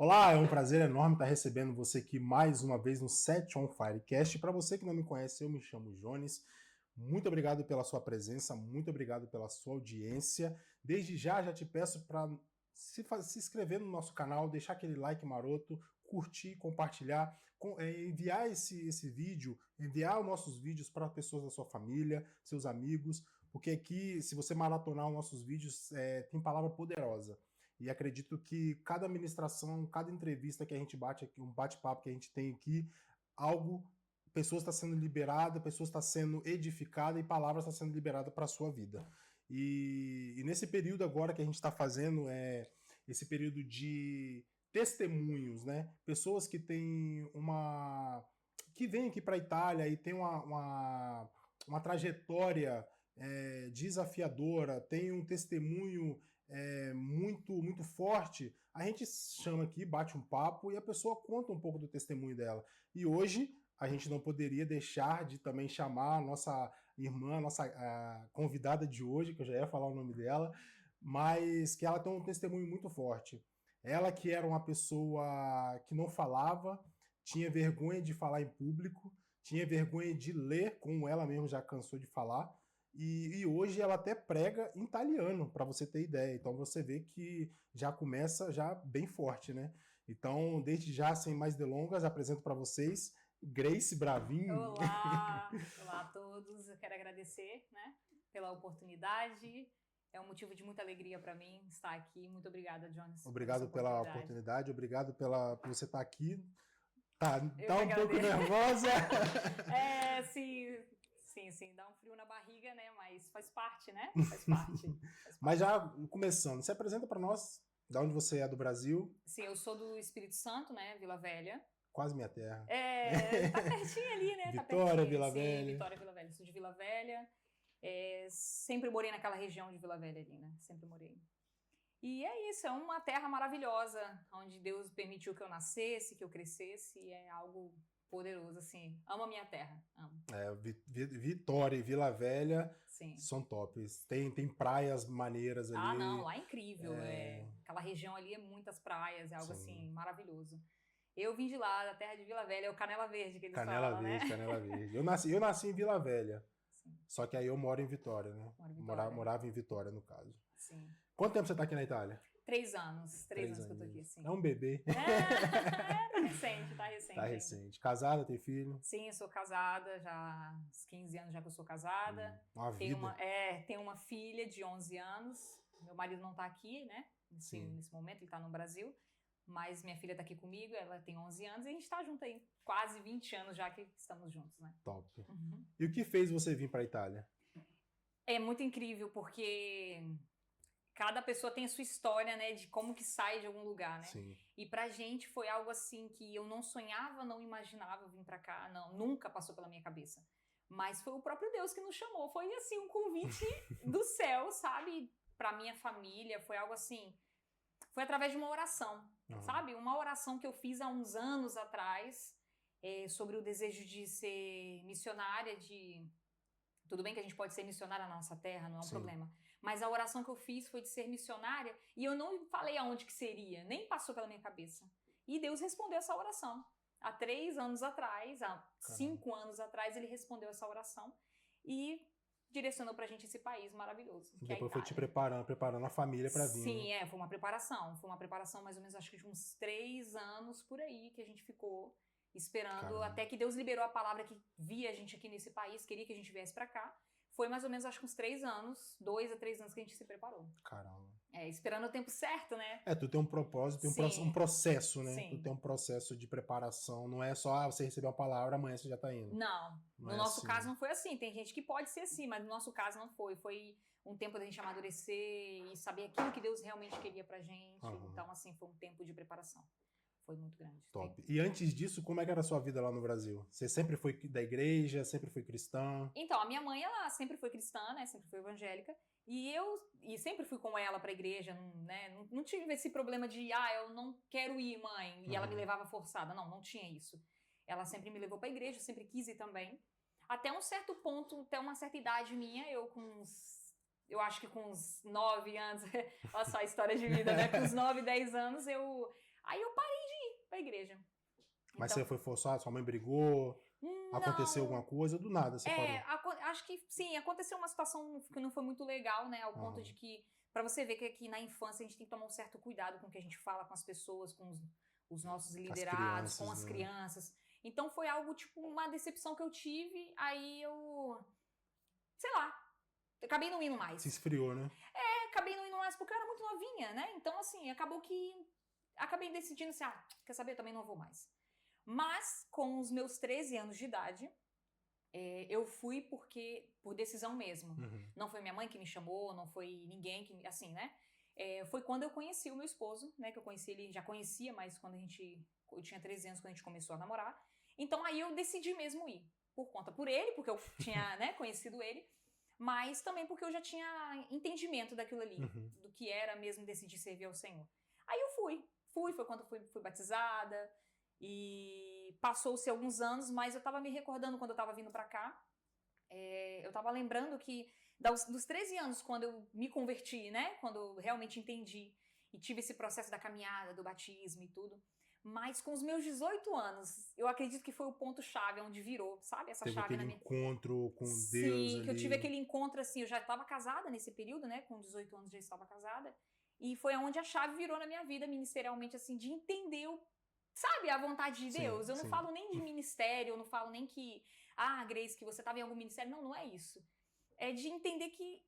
Olá, é um prazer enorme estar recebendo você aqui mais uma vez no Set on Firecast. Para você que não me conhece, eu me chamo Jones. Muito obrigado pela sua presença, muito obrigado pela sua audiência. Desde já te peço para se inscrever no nosso canal, deixar aquele like maroto, curtir, compartilhar, enviar esse vídeo, enviar os nossos vídeos para pessoas da sua família, seus amigos, porque aqui, se você maratonar os nossos vídeos, tem palavra poderosa. E acredito que cada ministração, cada entrevista que a gente bate aqui, um bate-papo que a gente tem aqui, pessoas estão sendo liberadas, pessoas estão sendo edificadas e palavras estão sendo liberadas para a sua vida. E nesse período agora que a gente está fazendo, esse período de testemunhos, né? Pessoas que têm que vêm aqui para a Itália e tem uma trajetória desafiadora, tem um testemunho muito forte, a gente chama aqui, bate um papo e a pessoa conta um pouco do testemunho dela. E hoje a gente não poderia deixar de também chamar a nossa irmã, a convidada de hoje, que eu já ia falar o nome dela, mas que ela tem um testemunho muito forte. Ela que era uma pessoa que não falava, tinha vergonha de falar em público, tinha vergonha de ler, como ela mesma já cansou de falar, e hoje ela até prega em italiano, para você ter ideia. Então você vê que já começa já bem forte, né? Então, desde já, sem mais delongas, apresento para vocês Grace Bravin. Olá! Olá a todos. Eu quero agradecer, né, pela oportunidade. É um motivo de muita alegria para mim estar aqui. Muito obrigada, Jones. Obrigado pela oportunidade, obrigado por você estar aqui. Tá um pouco nervosa? Sim, dá um frio na barriga, né? Mas faz parte, né? Faz parte. Mas já começando, se apresenta para nós, de onde você é do Brasil? Sim, eu sou do Espírito Santo, né? Vila Velha. Quase minha terra. Tá pertinho ali, né? Vitória, Vila Velha. Sim, Vitória, Vila Velha. Sou de Vila Velha. Sempre morei naquela região de Vila Velha ali, né? Sempre morei. E é isso, é uma terra maravilhosa, onde Deus permitiu que eu nascesse, que eu crescesse, é algo poderoso, assim. Amo a minha terra, amo. Vitória e Vila Velha Sim. São tops. Tem praias maneiras ali. Ah, não, lá é incrível. Aquela região ali é muitas praias, é algo assim, maravilhoso. Eu vim de lá, da terra de Vila Velha, é o Canela Verde que eles falam, né? Canela Verde. Eu nasci em Vila Velha. Sim. Só que aí eu moro em Vitória, né? Morava em Vitória, no caso. Sim. Quanto tempo você tá aqui na Itália? 3 anos. 3 anos que eu tô aqui, sim. É um bebê. Tá recente. Tá recente. Casada, tem filho? Sim, eu sou casada, já há uns 15 anos já que eu sou casada. Uma vida. Tenho uma filha de 11 anos. Meu marido não tá aqui, né? Nesse momento, ele tá no Brasil. Mas minha filha tá aqui comigo, ela tem 11 anos e a gente tá junto aí. Quase 20 anos já que estamos juntos, né? Top. Uhum. E o que fez você vir pra Itália? É muito incrível, porque cada pessoa tem a sua história, né, de como que sai de algum lugar, né? Sim. E pra gente foi algo assim que eu não sonhava, não imaginava vir pra cá, não, nunca passou pela minha cabeça. Mas foi o próprio Deus que nos chamou, foi assim, um convite do céu, sabe? Pra minha família, foi algo assim, foi através de uma oração, sabe? Uma oração que eu fiz há uns anos atrás, sobre o desejo de ser missionária, Tudo bem que a gente pode ser missionária na nossa terra, não é um problema. Mas a oração que eu fiz foi de ser missionária e eu não falei aonde que seria, nem passou pela minha cabeça. E Deus respondeu essa oração. Há 3 anos atrás, há 5 anos atrás, ele respondeu essa oração e direcionou pra gente esse país maravilhoso. Depois foi te preparando a família pra vir. Sim, foi uma preparação. Foi uma preparação mais ou menos, acho que de uns 3 anos por aí que a gente ficou esperando, até que Deus liberou a palavra que via a gente aqui nesse país, queria que a gente viesse pra cá. Foi mais ou menos, acho que uns 3 anos, 2 a 3 anos que a gente se preparou. Caramba. Esperando o tempo certo, né? Tu tem um propósito, tem um processo, né? Sim. Tu tem um processo de preparação, não é só você receber uma palavra, amanhã você já tá indo. Não, no nosso caso não foi assim. Tem gente que pode ser assim, mas no nosso caso não foi. Foi um tempo da gente amadurecer e saber aquilo que Deus realmente queria pra gente. Então, assim, foi um tempo de preparação. Foi muito grande. Top. E antes disso, como é que era a sua vida lá no Brasil? Você sempre foi da igreja, sempre foi cristã? Então, a minha mãe, ela sempre foi cristã, né? Sempre foi evangélica. E sempre fui com ela pra igreja, né? Não tive esse problema de, eu não quero ir, mãe. E ela me levava forçada. Não tinha isso. Ela sempre me levou pra igreja, eu sempre quis ir também. Até um certo ponto, até uma certa idade minha, eu acho que com uns 9 anos, olha só a história de vida, né? Com uns 9, 10 anos, Aí eu parei de ir pra igreja. Mas Então, você foi forçado, sua mãe brigou, aconteceu alguma não. coisa, do nada você parou. Acho que sim, aconteceu uma situação que não foi muito legal, né? Ao ponto de que, pra você ver que aqui na infância a gente tem que tomar um certo cuidado com o que a gente fala com as pessoas, com os nossos liderados, com as crianças. Então foi algo tipo uma decepção que eu tive, aí eu, sei lá, acabei não indo mais. Se esfriou, né? Acabei não indo mais porque eu era muito novinha, né? Então assim, acabei decidindo assim, quer saber, eu também não vou mais. Mas com os meus 13 anos de idade, eu fui por decisão mesmo. Não foi minha mãe que me chamou, não foi ninguém que, assim, né? Foi quando eu conheci o meu esposo, né? Que eu conheci ele, já conhecia, mas eu tinha 13 anos quando a gente começou a namorar. Então aí eu decidi mesmo ir. Por ele, porque eu tinha, né, conhecido ele, mas também porque eu já tinha entendimento daquilo ali, do que era mesmo decidir servir ao Senhor. Aí eu foi quando fui batizada, e passou-se alguns anos, mas eu tava me recordando quando eu tava vindo pra cá, eu tava lembrando que dos 13 anos, quando eu me converti, né, quando eu realmente entendi e tive esse processo da caminhada, do batismo e tudo, mas com os meus 18 anos, eu acredito que foi o ponto-chave, onde virou, sabe, essa chave na minha... encontro com Deus Sim, ali. que eu tive aquele encontro, assim, eu já estava casada nesse período, né, com 18 anos já estava casada, e foi onde a chave virou na minha vida, ministerialmente, assim, de entender sabe, a vontade de Deus. Eu não falo nem de ministério, eu não falo nem que, Grace, que você estava em algum ministério. Não é isso. É de entender que,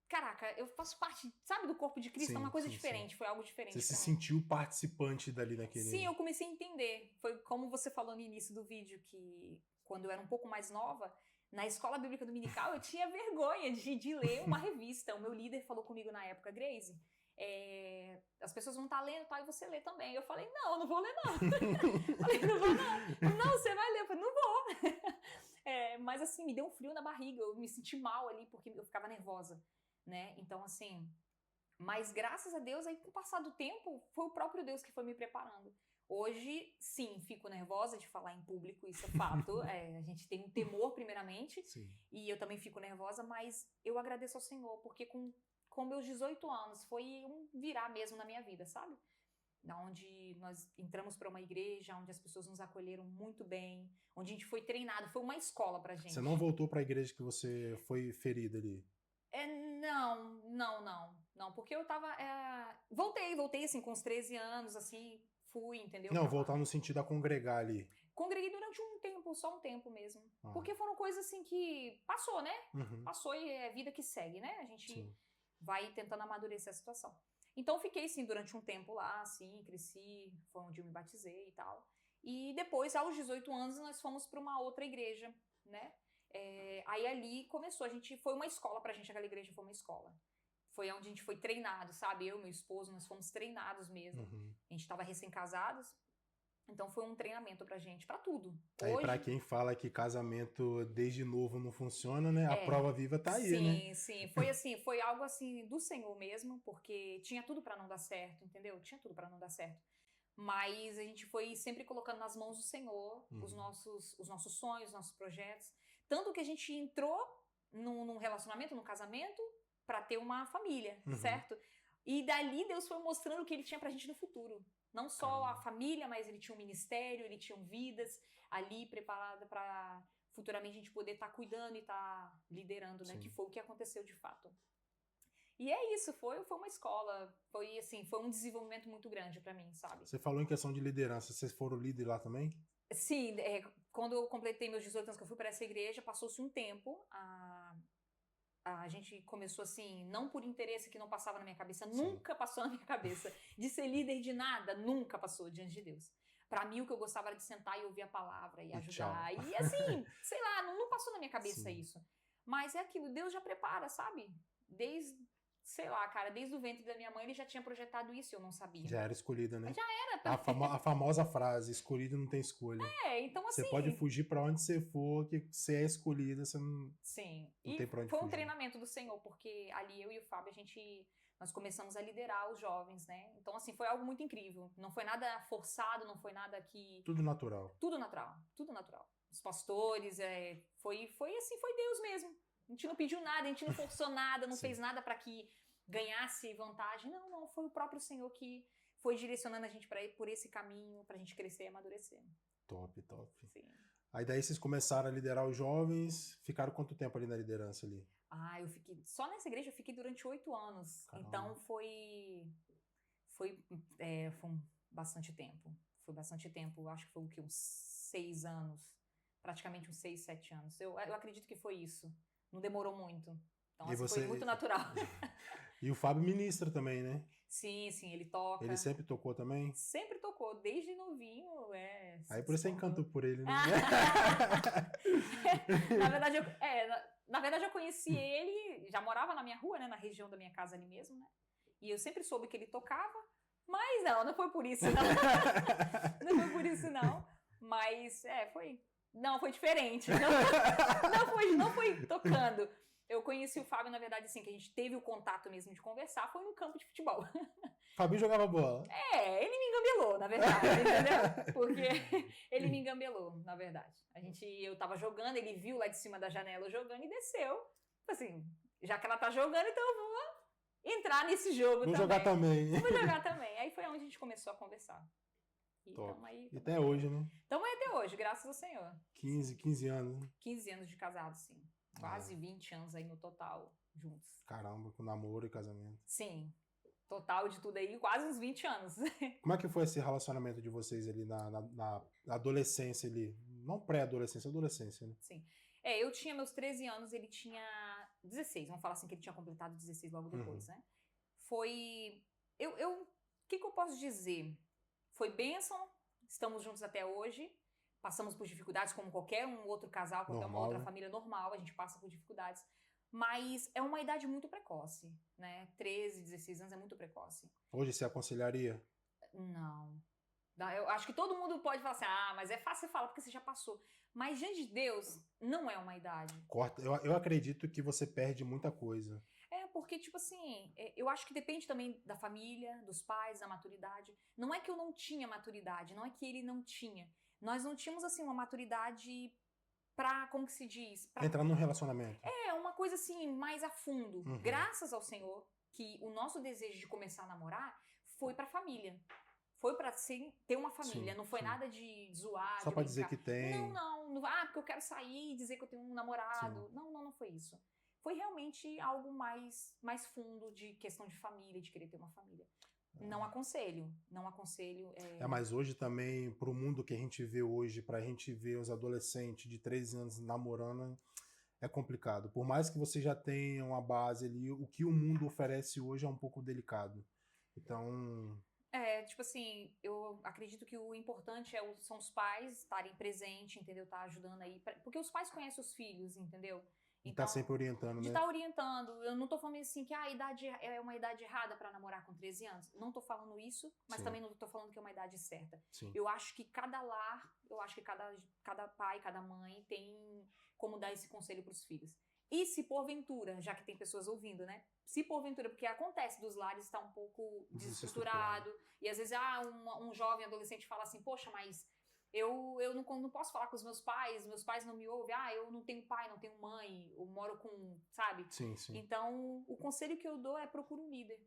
caraca, eu faço parte, sabe, do corpo de Cristo, é uma coisa diferente, foi algo diferente. Você se sentiu participante dali naquele... Sim, eu comecei a entender. Foi como você falou no início do vídeo, que quando eu era um pouco mais nova, na escola bíblica dominical, eu tinha vergonha de ler uma revista. O meu líder falou comigo na época, Grace, as pessoas vão estar lendo e você lê também. Eu falei, não vou ler não. Falei, não vou não. Não, você vai ler. Eu falei, não vou. Mas assim, me deu um frio na barriga, eu me senti mal ali, porque eu ficava nervosa, né? Então assim, mas graças a Deus, aí com o passar do tempo, foi o próprio Deus que foi me preparando. Hoje, sim, fico nervosa de falar em público, isso é fato. A gente tem um temor, primeiramente, e eu também fico nervosa, mas eu agradeço ao Senhor, porque com meus 18 anos, foi um virar mesmo na minha vida, sabe? Onde nós entramos para uma igreja, onde as pessoas nos acolheram muito bem, onde a gente foi treinado, foi uma escola pra gente. Você não voltou para a igreja que você foi ferida ali? Não, porque eu tava... Voltei, assim, com uns 13 anos, assim, fui, entendeu? Não, voltar no sentido a congregar ali. Congreguei durante um tempo, só um tempo mesmo. Porque foram coisas, assim, que passou, né? Passou e é vida que segue, né? A gente vai tentando amadurecer a situação. Então, fiquei, sim, durante um tempo lá, assim, cresci, foi onde eu me batizei e tal. E depois, aos 18 anos, nós fomos para uma outra igreja, né? Aí ali começou, foi uma escola pra gente, aquela igreja foi uma escola. Foi onde a gente foi treinado, sabe? Eu e meu esposo, nós fomos treinados mesmo. A gente tava recém-casados, então foi um treinamento pra gente, pra tudo. Aí pra quem fala que casamento desde novo não funciona, né? A prova viva tá aí, né? Sim, foi assim, foi algo assim do Senhor mesmo, porque tinha tudo pra não dar certo, entendeu? Tinha tudo pra não dar certo. Mas a gente foi sempre colocando nas mãos do Senhor os nossos sonhos, os nossos projetos. Tanto que a gente entrou num relacionamento, num casamento, pra ter uma família, certo? E dali Deus foi mostrando o que Ele tinha pra gente no futuro. Não só a família, mas Ele tinha um ministério, Ele tinha vidas ali preparada pra futuramente a gente poder estar cuidando e estar liderando, né? Que foi o que aconteceu de fato. E é isso, foi uma escola, foi assim, foi um desenvolvimento muito grande pra mim, sabe? Você falou em questão de liderança, vocês foram líder lá também? Sim, quando eu completei meus 18 anos que eu fui para essa igreja, passou-se um tempo, a gente começou assim, não por interesse que não passava na minha cabeça, nunca passou na minha cabeça, de ser líder de nada, nunca passou diante de Deus. Pra mim, o que eu gostava era de sentar e ouvir a palavra e ajudar. E assim, sei lá, não passou na minha cabeça isso. Mas é aquilo, Deus já prepara, sabe? Sei lá, cara, desde o ventre da minha mãe ele já tinha projetado isso e eu não sabia. Já era escolhida, né? Já era. A famosa frase, escolhido não tem escolha. Então assim... Você pode fugir pra onde você for, que você é escolhida, você não... Sim. Não tem pra onde foi fugir. Um treinamento do Senhor, porque ali eu e o Fábio, nós começamos a liderar os jovens, né? Então assim, foi algo muito incrível. Não foi nada forçado, não foi nada que... Tudo natural. Tudo natural. Os pastores, foi assim, foi Deus mesmo. A gente não pediu nada, a gente não forçou nada, não fez nada para que ganhasse vantagem. Não, foi o próprio Senhor que foi direcionando a gente para ir por esse caminho, pra gente crescer e amadurecer. Top, top. Sim. Aí daí vocês começaram a liderar os jovens, ficaram quanto tempo ali na liderança ali? Eu fiquei, só nessa igreja eu fiquei durante 8 anos. Caramba. Então foi bastante tempo. Foi bastante tempo, acho que foi o quê? Uns 6 anos. Praticamente uns 6, 7 anos. Eu acredito que foi isso. Não demorou muito. Então, assim, foi muito natural. E o Fábio ministra também, né? Sim, ele toca. Ele sempre tocou também? Sempre tocou, desde novinho. Aí por isso você encantou por ele, né? Na verdade, eu conheci ele, já morava na minha rua, né? Na região da minha casa ali mesmo, né? E eu sempre soube que ele tocava, mas não foi por isso, não. Não foi por isso, não. Mas, foi... Não, foi diferente. Não foi tocando. Eu conheci o Fábio, na verdade, assim, que a gente teve o contato mesmo de conversar, foi no campo de futebol. Fabinho jogava bola. Ele me engambelou, na verdade, entendeu? Porque ele me engambelou, na verdade. Eu tava jogando, ele viu lá de cima da janela eu jogando e desceu. Assim, já que ela tá jogando, então eu vou entrar nesse jogo também. Vou jogar também. Vou jogar também. Aí foi onde a gente começou a conversar. E até hoje, né? Então até hoje, graças ao Senhor. 15 anos, né? 15 anos de casado, sim. Quase 20 anos aí no total, juntos. Caramba, com namoro e casamento. Sim. Total de tudo aí, quase uns 20 anos. Como é que foi esse relacionamento de vocês ali na adolescência ali? Não pré-adolescência, adolescência, né? Sim. Eu tinha meus 13 anos, ele tinha 16. Vamos falar assim que ele tinha completado 16 logo depois, né? Foi... O que eu posso dizer? Foi bênção, estamos juntos até hoje. Passamos por dificuldades como qualquer um outro casal, qualquer uma outra família normal, a gente passa por dificuldades. Mas é uma idade muito precoce, né? 13, 16 anos é muito precoce. Hoje você aconselharia? Não. Eu acho que todo mundo pode falar assim, mas é fácil você falar porque você já passou. Mas diante de Deus, não é uma idade. Corta. Eu acredito que você perde muita coisa. Porque, tipo assim, eu acho que depende também da família, dos pais, da maturidade. Não é que eu não tinha maturidade, não é que ele não tinha. Nós não tínhamos, assim, uma maturidade pra, como que se diz? Entrar num relacionamento. Uma coisa, assim, mais a fundo. Graças ao Senhor, que o nosso desejo de começar a namorar foi pra família. Foi pra ter uma família. Sim, não foi nada de zoar, só pra dizer que tem. Não. Porque eu quero sair e dizer que eu tenho um namorado. Sim. Não foi isso. Foi realmente algo mais fundo de questão de família, de querer ter uma família. Não aconselho. Mas hoje também, pro mundo que a gente vê hoje, pra gente ver os adolescentes de 13 anos namorando, é complicado. Por mais que você já tenha uma base ali, o que o mundo oferece hoje é um pouco delicado. Então... tipo assim, eu acredito que o importante são os pais estarem presentes, entendeu? Tá ajudando aí. Porque os pais conhecem os filhos, entendeu? Então, tá sempre orientando, né? De estar orientando. Eu não tô falando assim que a idade é uma idade errada para namorar com 13 anos. Não tô falando isso, mas também não tô falando que é uma idade certa. Sim. Eu acho que cada lar, cada pai, cada mãe tem como dar esse conselho pros filhos. E se porventura, já que tem pessoas ouvindo, né? Se porventura, porque acontece dos lares estar um pouco desestruturado, e às vezes um jovem adolescente fala assim, poxa, mas eu não posso falar com os meus pais não me ouvem, eu não tenho pai, não tenho mãe, eu moro com, sabe? Sim. Então, o conselho que eu dou é procura um líder.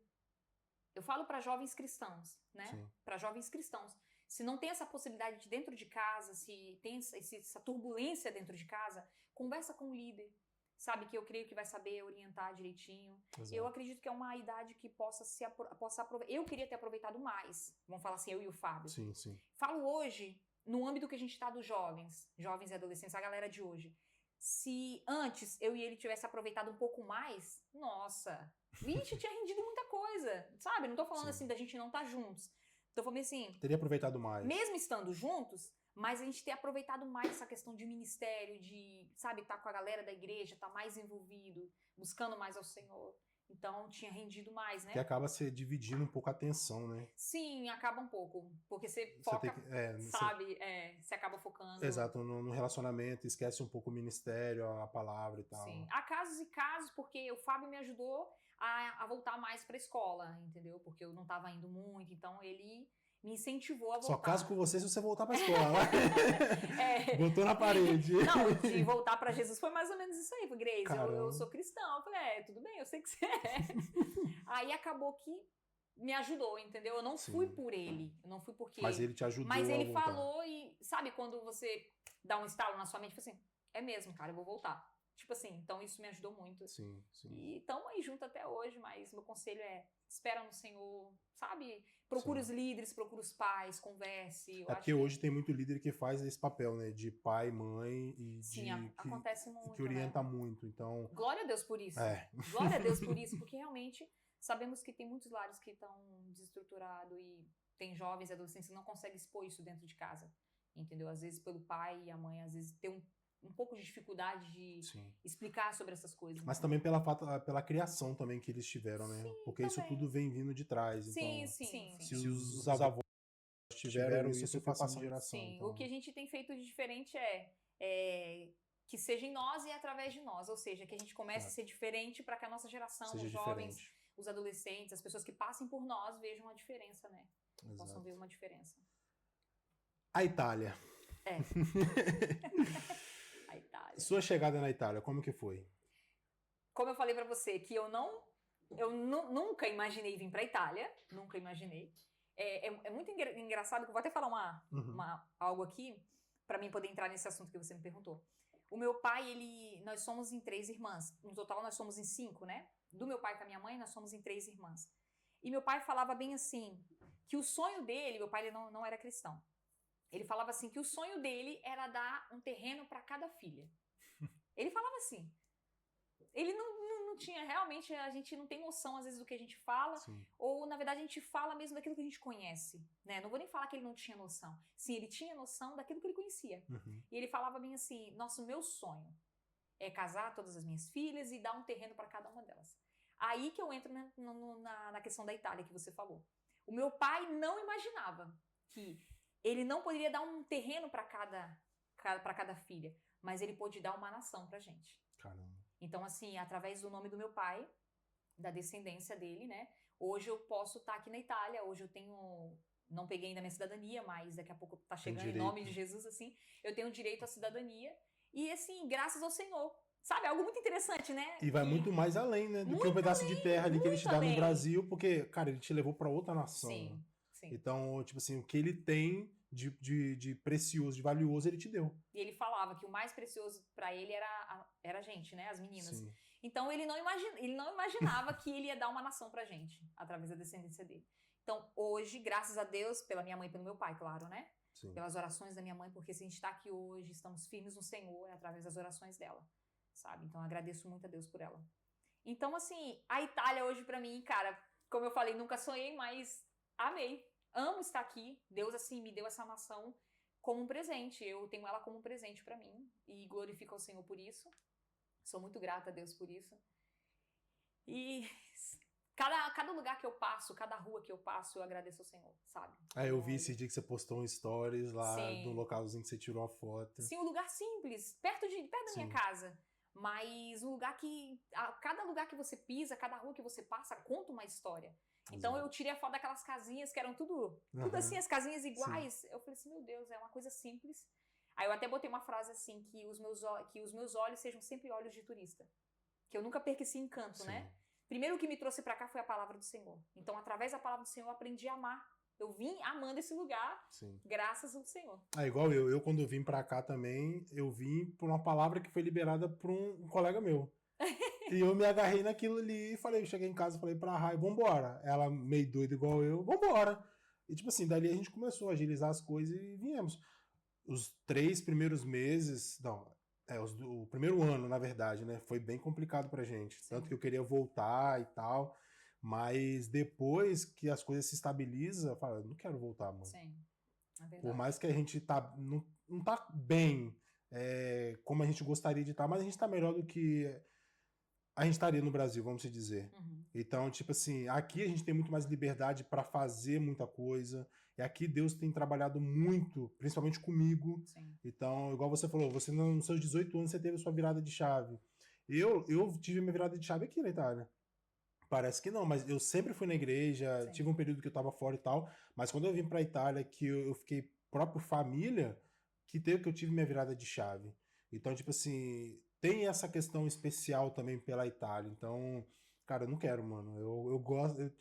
Eu falo para jovens cristãos, né? Para jovens cristãos. Se não tem essa possibilidade de dentro de casa, se tem essa turbulência dentro de casa, conversa com um líder, sabe? Que eu creio que vai saber orientar direitinho. Exato. Eu acredito que é uma idade que possa aproveitar. Eu queria ter aproveitado mais. Vamos falar assim, eu e o Fábio. Sim. Falo hoje, no âmbito que a gente está dos jovens e adolescentes, a galera de hoje. Se antes eu e ele tivesse aproveitado um pouco mais, nossa, tinha rendido muita coisa, sabe? Não tô falando assim da gente não estar juntos. Tô falando assim... Teria aproveitado mais. Mesmo estando juntos, mas a gente ter aproveitado mais essa questão de ministério, de, sabe, estar com a galera da igreja, estar mais envolvido, buscando mais ao Senhor. Então, tinha rendido mais, né? Que acaba se dividindo um pouco a atenção, né? Sim, acaba um pouco. Porque você foca, você acaba focando... Exato, no relacionamento, esquece um pouco o ministério, a palavra e tal. Sim, há casos e casos, porque o Fábio me ajudou a voltar mais pra escola, entendeu? Porque eu não tava indo muito, então ele me incentivou a voltar. Só caso com você se você voltar pra escola. Botou na parede. Não, de voltar pra Jesus foi mais ou menos isso aí. Grace, eu sou cristão. Eu falei, tudo bem, eu sei que você é. Aí acabou que me ajudou, entendeu? Eu não fui por ele, eu não fui porque... Mas ele te ajudou. Mas ele falou e, sabe, quando você dá um estalo na sua mente, tipo assim, é mesmo, cara, eu vou voltar. Tipo assim, então isso me ajudou muito. Sim. E estamos aí junto até hoje, mas meu conselho é, espera no Senhor, sabe? Procura os líderes, procura os pais, converse. É porque hoje tem muito líder que faz esse papel, né? De pai, mãe e acontece muito, que orienta né? muito, então... Glória a Deus por isso. Glória a Deus por isso, porque realmente sabemos que tem muitos lares que estão desestruturados e tem jovens e adolescentes que não conseguem expor isso dentro de casa, entendeu? Às vezes pelo pai e a mãe, às vezes tem um pouco de dificuldade de explicar sobre essas coisas. Mas também pela criação também que eles tiveram, né? Sim, porque também. Isso tudo vem vindo de trás. Sim, então, sim. Se os avós tiveram isso foi passando de geração. Sim, então... o que a gente tem feito de diferente é que seja em nós e através de nós, ou seja, que a gente comece a ser diferente para que a nossa geração, os jovens, os adolescentes, as pessoas que passem por nós vejam a diferença, né? Possam ver uma diferença. A Itália. A Itália. Sua chegada na Itália, como que foi? Como eu falei pra você, que eu nunca imaginei vir pra Itália, nunca imaginei. É muito engraçado, que eu vou até falar algo aqui, pra mim poder entrar nesse assunto que você me perguntou. O meu pai, nós somos em 3 irmãs, no total nós somos em 5, né? Do meu pai com a minha mãe, nós somos em 3 irmãs. E meu pai falava bem assim, que o sonho dele, meu pai ele não era cristão, ele falava assim, que o sonho dele era dar um terreno pra cada filha. Ele falava assim. Ele não tinha, realmente, a gente não tem noção, às vezes, do que a gente fala, ou, na verdade, a gente fala mesmo daquilo que a gente conhece, né? Não vou nem falar que ele não tinha noção. Sim, ele tinha noção daquilo que ele conhecia. E ele falava bem assim, nossa, o meu sonho é casar todas as minhas filhas e dar um terreno para cada uma delas. Aí que eu entro na questão da Itália, que você falou. O meu pai não imaginava que ele não poderia dar um terreno para cada filha, mas ele pôde dar uma nação pra gente. Caramba. Então, assim, através do nome do meu pai, da descendência dele, né? Hoje eu posso estar aqui na Itália, hoje eu tenho... Não peguei ainda minha cidadania, mas daqui a pouco tá chegando em nome de Jesus, assim. Eu tenho direito à cidadania. E, assim, graças ao Senhor. Sabe, algo muito interessante, né? E vai muito mais além, né? Do que um pedaço de terra ali que ele te dá no Brasil, porque, cara, ele te levou pra outra nação. Sim. Então, tipo assim, o que ele tem de precioso, de valioso, ele te deu. E ele falava que o mais precioso pra ele era a gente, né? As meninas. Sim. Então ele não imaginava que ele ia dar uma nação pra gente, através da descendência dele. Então hoje, graças a Deus, pela minha mãe e pelo meu pai, claro, né? Sim. Pelas orações da minha mãe, porque se a gente tá aqui hoje, estamos firmes no Senhor, é através das orações dela, sabe? Então eu agradeço muito a Deus por ela. Então assim, a Itália hoje pra mim, cara, como eu falei, nunca sonhei, mas amei. Amo estar aqui. Deus, assim, me deu essa nação como um presente. Eu tenho ela como um presente pra mim. E glorifico ao Senhor por isso. Sou muito grata a Deus por isso. E cada lugar que eu passo, cada rua que eu passo, eu agradeço ao Senhor, sabe? Eu vi esse dia que você postou um stories lá do localzinho que você tirou a foto. Sim, um lugar simples, perto da minha casa. Mas um lugar que... Cada lugar que você pisa, cada rua que você passa, conta uma história. Então eu tirei a foto daquelas casinhas que eram tudo assim, as casinhas iguais. Sim. Eu falei assim, meu Deus, é uma coisa simples. Aí eu até botei uma frase assim, que os meus olhos sejam sempre olhos de turista. Que eu nunca perca esse encanto, né? Primeiro o que me trouxe pra cá foi a palavra do Senhor. Então através da palavra do Senhor eu aprendi a amar. Eu vim amando esse lugar, graças ao Senhor. Igual eu. Eu quando eu vim pra cá também, eu vim por uma palavra que foi liberada por um colega meu. E eu me agarrei naquilo ali e falei, cheguei em casa, falei pra Rai, vambora. Ela meio doida igual eu, vambora. E tipo assim, dali a gente começou a agilizar as coisas e viemos. Os 3 primeiros meses, o primeiro ano, na verdade, né, foi bem complicado pra gente. Tanto que eu queria voltar e tal, mas depois que as coisas se estabilizam, eu falo, não quero voltar, mano. Sim, é verdade. Por mais que a gente não tá bem como a gente gostaria de estar, mas a gente tá melhor do que a gente estaria no Brasil, vamos se dizer. Então, tipo assim, aqui a gente tem muito mais liberdade para fazer muita coisa. E aqui Deus tem trabalhado muito, principalmente comigo. Sim. Então, igual você falou, você nos seus 18 anos você teve a sua virada de chave. Eu tive a minha virada de chave aqui na Itália. Parece que não, mas eu sempre fui na igreja, tive um período que eu tava fora e tal, mas quando eu vim pra Itália, que eu fiquei próprio família, que eu tive minha virada de chave. Então, tipo assim, tem essa questão especial também pela Itália. Então, cara, eu não quero, mano. Eu gosto...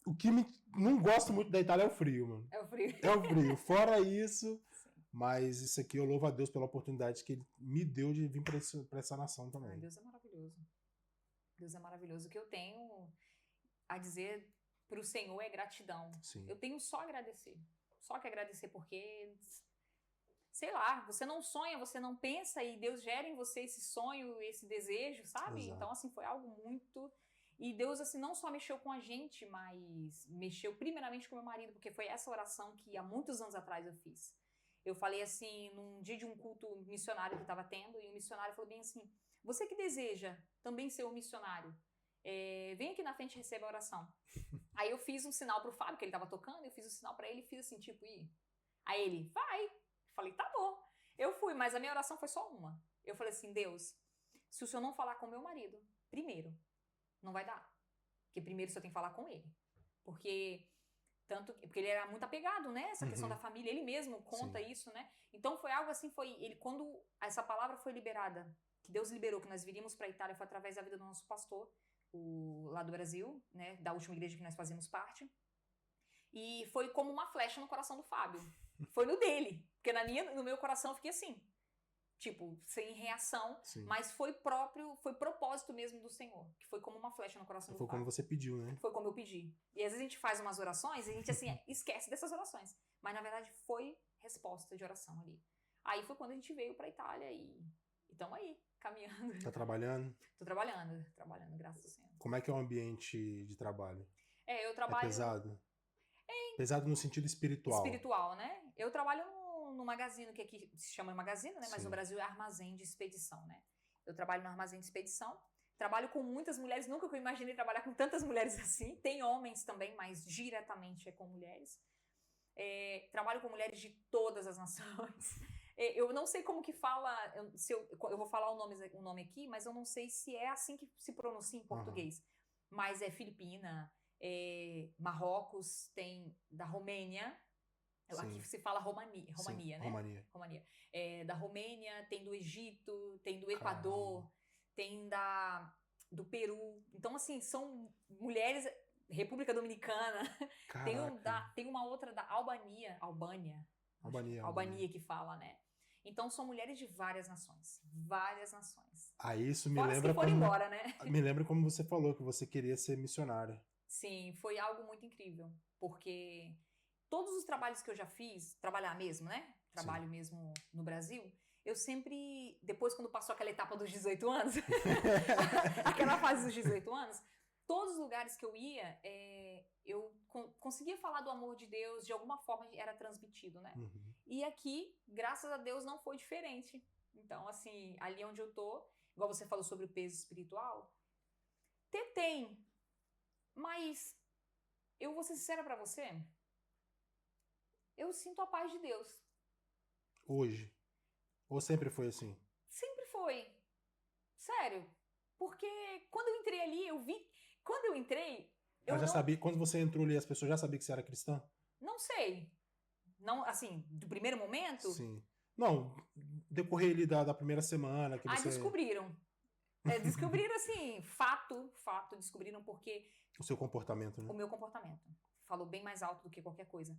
O que não gosto muito da Itália é o frio, mano. É o frio. É o frio. Fora isso, Sim. mas isso aqui eu louvo a Deus pela oportunidade que ele me deu de vir pra essa nação Ai, também. Deus é maravilhoso. Deus é maravilhoso. O que eu tenho a dizer pro Senhor é gratidão. Sim. Eu tenho só a agradecer. Só que agradecer porque, sei lá, você não sonha, você não pensa e Deus gera em você esse sonho, esse desejo, sabe? Exato. Então, assim, foi algo muito... E Deus, assim, não só mexeu com a gente, mas mexeu primeiramente com meu marido, porque foi essa oração que há muitos anos atrás eu fiz. Eu falei assim, num dia de um culto missionário que estava tendo, e o missionário falou bem assim, você que deseja também ser um missionário, vem aqui na frente e receba a oração. Aí eu fiz um sinal pro Fábio, que ele tava tocando, eu fiz um sinal pra ele e fiz assim, tipo, aí ele, vai. Eu falei, tá bom. Eu fui, mas a minha oração foi só uma. Eu falei assim, Deus, se o senhor não falar com meu marido, primeiro, não vai dar. Porque primeiro o senhor tem que falar com ele. Porque ele era muito apegado, né? Essa questão da família, ele mesmo conta Sim. isso, né? Então foi algo assim, quando essa palavra foi liberada, que Deus liberou, que nós viríamos pra Itália, foi através da vida do nosso pastor, lá do Brasil, né? Da última igreja que nós fazíamos parte. E foi como uma flecha no coração do Fábio. Foi no dele. Porque no meu coração eu fiquei assim. Tipo, sem reação. Sim. Mas foi propósito mesmo do Senhor. Que foi como uma flecha no coração do Foi Fábio. como você pediu, né? Foi como eu pedi. E às vezes a gente faz umas orações e a gente, assim, esquece dessas orações. Mas na verdade foi resposta de oração ali. Aí foi quando a gente veio pra Itália e estamos aí, caminhando. Tá trabalhando? Tô trabalhando, graças ao Senhor. Como é que é o ambiente de trabalho? Eu trabalho... É pesado? Pesado no sentido espiritual. Espiritual, né? Eu trabalho no Magazine, que aqui se chama Magazine, né? Mas Sim. no Brasil é armazém de expedição, né? Eu trabalho no armazém de expedição. Trabalho com muitas mulheres, nunca que eu imaginei trabalhar com tantas mulheres assim. Tem homens também, mas diretamente é com mulheres. Trabalho com mulheres de todas as nações. Eu não sei como que fala, eu vou falar o nome aqui, mas eu não sei se é assim que se pronuncia em português. Mas é Filipina, Marrocos, tem da Romênia, aqui se fala Romania, Sim, né? Romania. Da Romênia, tem do Egito, tem do Equador, tem do Peru. Então, assim, são mulheres... República Dominicana. Tem uma outra da Albânia que fala, né? Então são mulheres de várias nações. Várias nações. Aí isso me Fora lembra que foram embora, né? Me lembra como você falou que você queria ser missionária. Sim, foi algo muito incrível. Porque todos os trabalhos que eu já fiz, trabalhar mesmo, né? Trabalho mesmo no Brasil, eu sempre, depois quando passou aquela etapa dos 18 anos, aquela fase dos 18 anos, todos os lugares que eu ia, eu conseguia falar do amor de Deus, de alguma forma era transmitido, né? E aqui, graças a Deus, não foi diferente. Então, assim, ali onde eu tô, igual você falou sobre o peso espiritual, tem, mas eu vou ser sincera pra você, eu sinto a paz de Deus. Hoje? Ou sempre foi assim? Sempre foi. Sério. Porque quando eu entrei ali, eu vi... Quando eu entrei... sabia, quando você entrou ali, as pessoas já sabiam que você era cristã? Não sei. Não, assim, do primeiro momento? Sim. Não, decorrer ali da primeira semana que você... descobriram. Descobriram, assim, fato, descobriram porque... O seu comportamento, né? O meu comportamento. Falou bem mais alto do que qualquer coisa.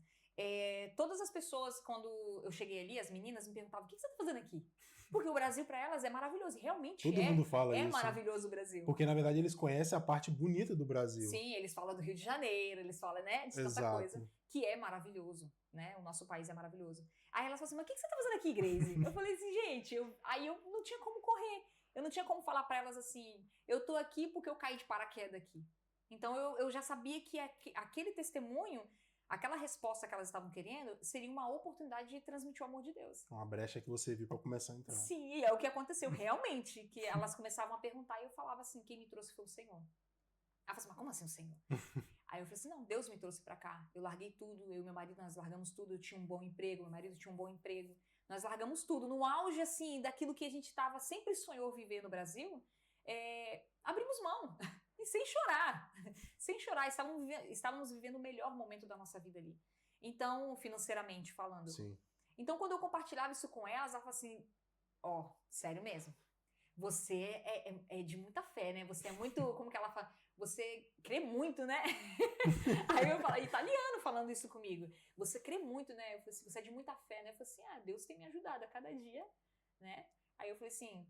Todas as pessoas, quando eu cheguei ali, as meninas me perguntavam, o que você tá fazendo aqui? Porque o Brasil para elas é maravilhoso, realmente Todo mundo fala isso. É maravilhoso o Brasil. Porque na verdade eles conhecem a parte bonita do Brasil. Sim, eles falam do Rio de Janeiro, eles falam, né, de tanta coisa, que é maravilhoso, né, o nosso país é maravilhoso. Aí elas falam assim, mas o que você tá fazendo aqui, Grace? Eu falei assim, gente, aí eu não tinha como correr, eu não tinha como falar para elas assim, eu tô aqui porque eu caí de paraquedas aqui. Então eu já sabia que aquele testemunho, aquela resposta que elas estavam querendo, seria uma oportunidade de transmitir o amor de Deus. Uma brecha que você viu para começar a entrar. Sim, é o que aconteceu realmente, que elas começavam a perguntar e eu falava assim, quem me trouxe foi o Senhor. Ela falou assim, mas como assim o Senhor? Aí eu falei assim, não, Deus me trouxe pra cá. Eu larguei tudo, eu e meu marido, nós largamos tudo, eu tinha um bom emprego, meu marido tinha um bom emprego. Nós largamos tudo, no auge, assim, daquilo que a gente sempre sonhou viver no Brasil, abrimos mão. E sem chorar, estávamos vivendo o melhor momento da nossa vida ali. Então, financeiramente falando. Sim. Então, quando eu compartilhava isso com elas, ela falava assim, sério mesmo. você é de muita fé, né? Você é muito, como que ela fala? Você crê muito, né? Aí eu falo, italiano falando isso comigo. Você crê muito, né? Eu falei assim, você é de muita fé, né? Eu falei assim, Deus tem me ajudado a cada dia, né? Aí eu falei assim,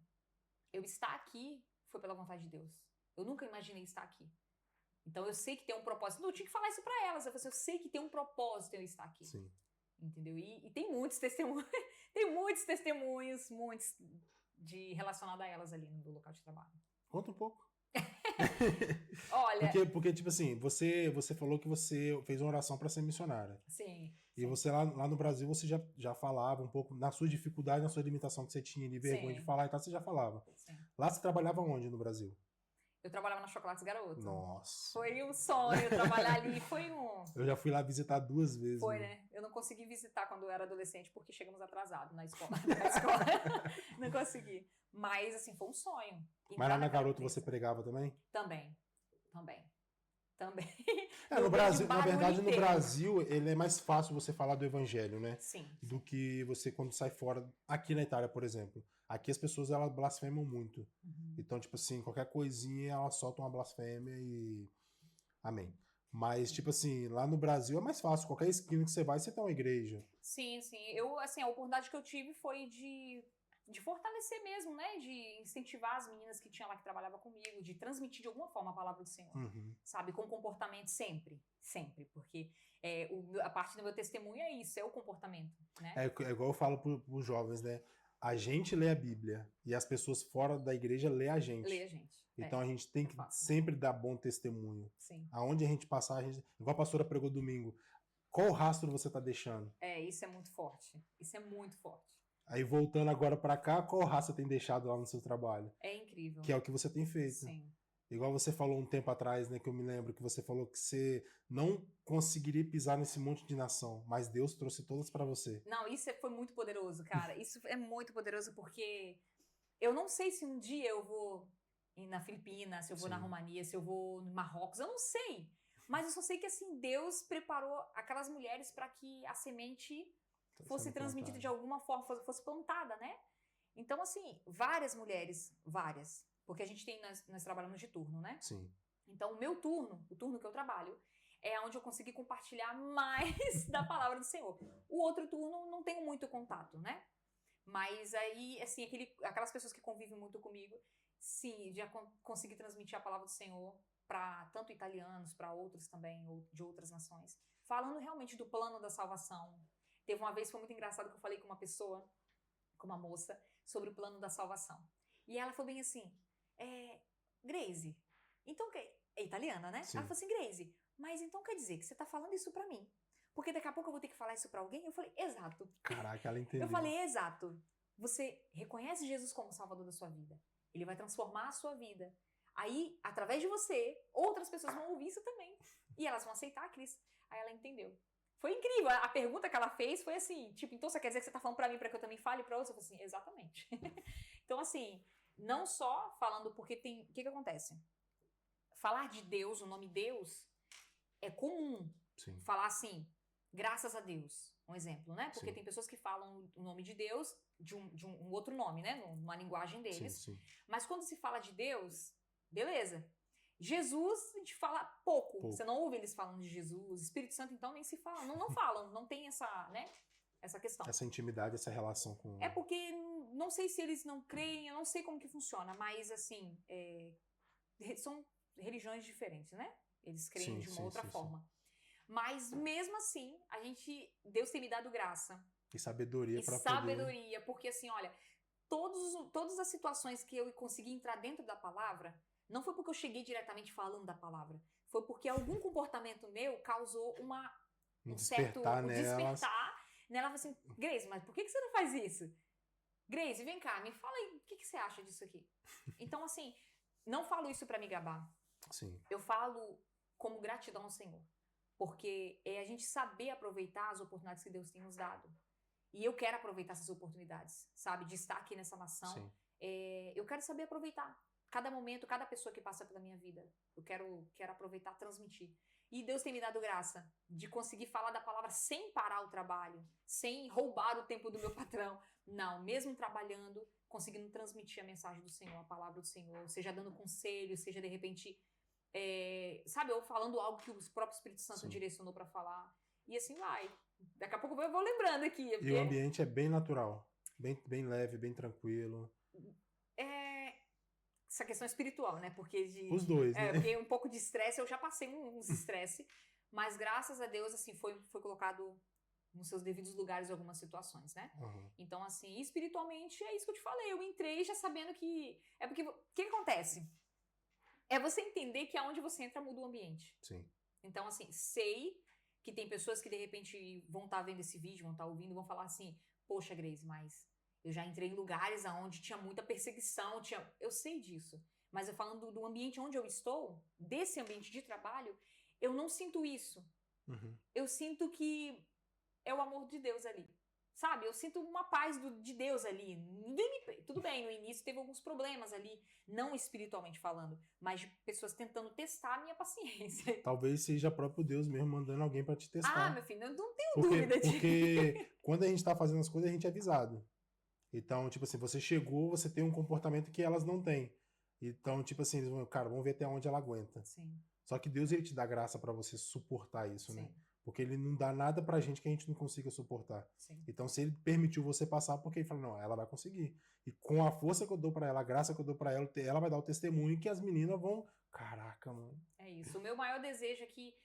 eu estar aqui foi pela vontade de Deus. Eu nunca imaginei estar aqui. Então eu sei que tem um propósito. Não, eu tinha que falar isso pra elas. Eu falei assim, eu sei que tem um propósito eu estar aqui. Sim. Entendeu? E tem muitos testemunhos, tem muitos testemunhos, muitos relacionados a elas ali no local de trabalho. Conta um pouco. Olha. Porque, tipo assim, você falou que você fez uma oração para ser missionária. Sim. E você lá no Brasil, você já falava um pouco, na sua dificuldade, na sua limitação que você tinha de vergonha de falar e tal, você já falava. Sim. Lá você trabalhava onde no Brasil? Eu trabalhava na Chocolates Garoto. Nossa. Foi um sonho trabalhar ali, foi um... Eu já fui lá visitar 2 vezes. Foi, né? Eu não consegui visitar quando eu era adolescente, porque chegamos atrasados na escola. Não consegui. Mas, assim, foi um sonho. Mas lá na Garoto você pregava também? Também. No Brasil, na verdade, no Brasil, ele é mais fácil você falar do evangelho, né? Sim. Do que você quando sai fora. Aqui na Itália, por exemplo. Aqui as pessoas, elas blasfemam muito. Uhum. Então, tipo assim, qualquer coisinha, elas soltam uma blasfêmia e... Amém. Mas, tipo assim, lá no Brasil é mais fácil. Qualquer esquina que você vai, você tem uma igreja. Sim. Eu, assim, a oportunidade que eu tive foi de fortalecer mesmo, né? De incentivar as meninas que tinham lá que trabalhavam comigo, de transmitir de alguma forma a palavra do Senhor. Uhum. Sabe? Com comportamento sempre. Porque a parte do meu testemunho é isso, é o comportamento, né? É igual eu falo pros jovens, né? A gente lê a Bíblia e as pessoas fora da igreja lê a gente. Lê a gente. Então a gente tem que sempre dar bom testemunho. Sim. Aonde a gente passar, igual a pastora pregou domingo, qual rastro você tá deixando? Isso é muito forte. Isso é muito forte. Aí voltando agora pra cá, qual rastro você tem deixado lá no seu trabalho? É incrível. Que é o que você tem feito. Sim. Igual você falou um tempo atrás, né, que eu me lembro, que você falou que você não conseguiria pisar nesse monte de nação, mas Deus trouxe todas pra você. Não, isso foi muito poderoso, cara. Isso é muito poderoso porque eu não sei se um dia eu vou ir na Filipinas, se eu vou na Romania, se eu vou no Marrocos, eu não sei. Mas eu só sei que, assim, Deus preparou aquelas mulheres para que a semente fosse transmitida de alguma forma, fosse plantada, né? Então, assim, várias mulheres, várias. Porque a gente nós trabalhamos de turno, né? Sim. Então, o meu turno, o turno que eu trabalho, é onde eu consegui compartilhar mais da palavra do Senhor. O outro turno não tenho muito contato, né? Mas aí, assim, aquelas pessoas que convivem muito comigo, sim, já consegui transmitir a palavra do Senhor para tanto italianos, para outros também, ou de outras nações. Falando realmente do plano da salvação. Teve uma vez, foi muito engraçado, que eu falei com uma pessoa, com uma moça, sobre o plano da salvação. E ela falou bem assim, Grace, então, é italiana, né? Sim. Ela falou assim, Grace, mas então quer dizer que você tá falando isso pra mim? Porque daqui a pouco eu vou ter que falar isso pra alguém? Eu falei, exato. Caraca, ela entendeu. Eu falei, exato. Você reconhece Jesus como Salvador da sua vida. Ele vai transformar a sua vida. Aí, através de você, outras pessoas vão ouvir isso também. E elas vão aceitar a Cristo. Aí ela entendeu. Foi incrível. A pergunta que ela fez foi assim, tipo, então você quer dizer que você tá falando pra mim pra que eu também fale pra outros? Eu falei assim, exatamente. Então, assim, não só falando, porque tem... O que acontece? Falar de Deus, o nome Deus, é comum. Sim. Falar assim, graças a Deus, um exemplo, né? Porque sim. tem pessoas que falam o nome de Deus de um outro nome, né? Numa linguagem deles. Sim. Mas quando se fala de Deus, beleza. Jesus, a gente fala pouco. Você não ouve eles falando de Jesus. Espírito Santo, então, nem se fala. Não falam, não tem essa, né? Essa questão. Essa intimidade, essa relação com... É porque, não sei se eles não creem, eu não sei como que funciona, mas, assim, são religiões diferentes, né? Eles creem de uma outra forma. Sim. Mas, mesmo assim, Deus tem me dado graça. E sabedoria para poder... sabedoria, porque, assim, olha, todas as situações que eu consegui entrar dentro da palavra, não foi porque eu cheguei diretamente falando da palavra, foi porque algum comportamento meu causou um despertar nela, assim, Grace, mas por que você não faz isso? Grace, vem cá, me fala aí, o que você acha disso aqui? Então, assim, não falo isso pra me gabar. Sim. Eu falo como gratidão ao Senhor, porque é a gente saber aproveitar as oportunidades que Deus tem nos dado. E eu quero aproveitar essas oportunidades, sabe, de estar aqui nessa nação. Sim. Eu quero saber aproveitar cada momento, cada pessoa que passa pela minha vida. Eu quero aproveitar, transmitir. E Deus tem me dado graça de conseguir falar da palavra sem parar o trabalho, sem roubar o tempo do meu patrão. Não, mesmo trabalhando, conseguindo transmitir a mensagem do Senhor, a palavra do Senhor, seja dando conselho, seja de repente, sabe, ou falando algo que o próprio Espírito Santo Sim. direcionou para falar. E assim vai. Daqui a pouco eu vou lembrando aqui. E o ambiente é bem natural, bem leve, bem tranquilo. Essa questão espiritual, né? Porque Os dois, né? Porque um pouco de estresse, eu já passei uns estresse, mas graças a Deus, assim, foi colocado nos seus devidos lugares algumas situações, né? Uhum. Então, assim, espiritualmente, é isso que eu te falei. Eu entrei já sabendo que... porque, o que acontece? É você entender que aonde você entra muda o ambiente. Sim. Então, assim, sei que tem pessoas que, de repente, vão estar vendo esse vídeo, vão estar ouvindo, vão falar assim, poxa, Grace, mas eu já entrei em lugares onde tinha muita perseguição, eu sei disso. Mas eu falando do ambiente onde eu estou, desse ambiente de trabalho, eu não sinto isso. Uhum. Eu sinto que é o amor de Deus ali. Sabe? Eu sinto uma paz de Deus ali. Tudo bem, no início teve alguns problemas ali, não espiritualmente falando, mas de pessoas tentando testar a minha paciência. Talvez seja próprio Deus mesmo mandando alguém pra te testar. Ah, meu filho, eu não tenho dúvida disso. Porque quando a gente tá fazendo as coisas, a gente é avisado. Então, tipo assim, você chegou, você tem um comportamento que elas não têm. Então, tipo assim, eles vão, cara, vamos ver até onde ela aguenta. Sim. Só que Deus, ele te dá graça pra você suportar isso, Sim. né? Porque ele não dá nada pra gente que a gente não consiga suportar. Sim. Então, se ele permitiu você passar, porque ele fala, não, ela vai conseguir. E com a força que eu dou pra ela, a graça que eu dou pra ela, ela vai dar o testemunho que as meninas vão, caraca, mano. É isso. O meu maior desejo é que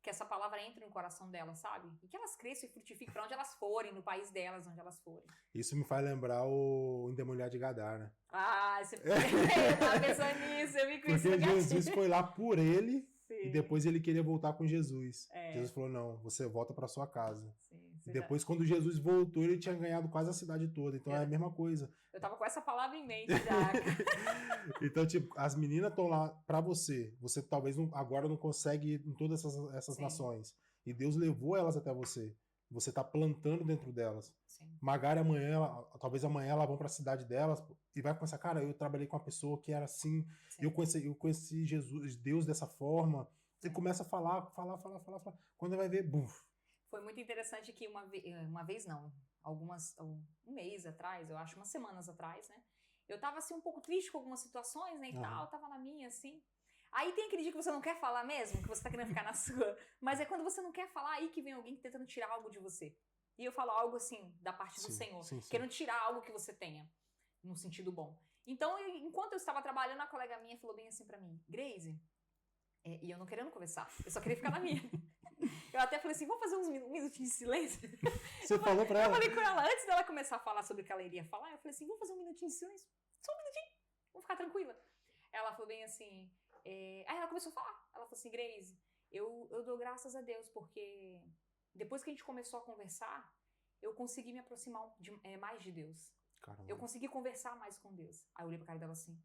essa palavra entre no coração delas, sabe? E que elas cresçam e frutifiquem pra onde elas forem, no país delas, onde elas forem. Isso me faz lembrar o endemoniado de Gadara, né? Ah, você eu tava pensando nisso, eu vi com isso. Porque Jesus foi lá por ele. Sim. E depois ele queria voltar com Jesus. É. Jesus falou, não, você volta pra sua casa. Sim, E depois, quando Jesus voltou, ele tinha ganhado quase a cidade toda. Então é a mesma coisa. Eu tava com essa palavra em mente já. Então, tipo, as meninas estão lá pra você. Você talvez agora não consegue ir em todas essas nações. E Deus levou elas até você. Você tá plantando dentro delas. Sim. Magari amanhã, talvez amanhã elas vão pra cidade delas e vai começar, cara, eu trabalhei com uma pessoa que era assim, eu conheci Jesus, Deus dessa forma. Você começa a falar. Quando vai ver, bum. Foi muito interessante que uma vez não, um mês atrás, eu acho, umas semanas atrás, né? Eu tava assim um pouco triste com algumas situações, né, e tal, tava na minha, assim. Aí tem aquele dia que você não quer falar mesmo, que você tá querendo ficar na sua, mas é quando você não quer falar, aí que vem alguém tentando tirar algo de você. E eu falo algo assim, da parte do Senhor, querendo tirar algo que você tenha, no sentido bom. Então, enquanto eu estava trabalhando, a colega minha falou bem assim pra mim, Grace, e eu não querendo conversar, eu só queria ficar na minha. Eu até falei assim, vamos fazer um minutinho de silêncio? Você falou pra ela? Eu falei com ela, antes dela começar a falar sobre o que ela iria falar, eu falei assim, vamos fazer um minutinho de silêncio? Só um minutinho, vamos ficar tranquila. Ela falou bem assim, aí ela começou a falar, ela falou assim, Grace, eu dou graças a Deus, porque depois que a gente começou a conversar, eu consegui me aproximar mais de Deus. Caramba. Eu consegui conversar mais com Deus. Aí eu olhei pra cara dela assim.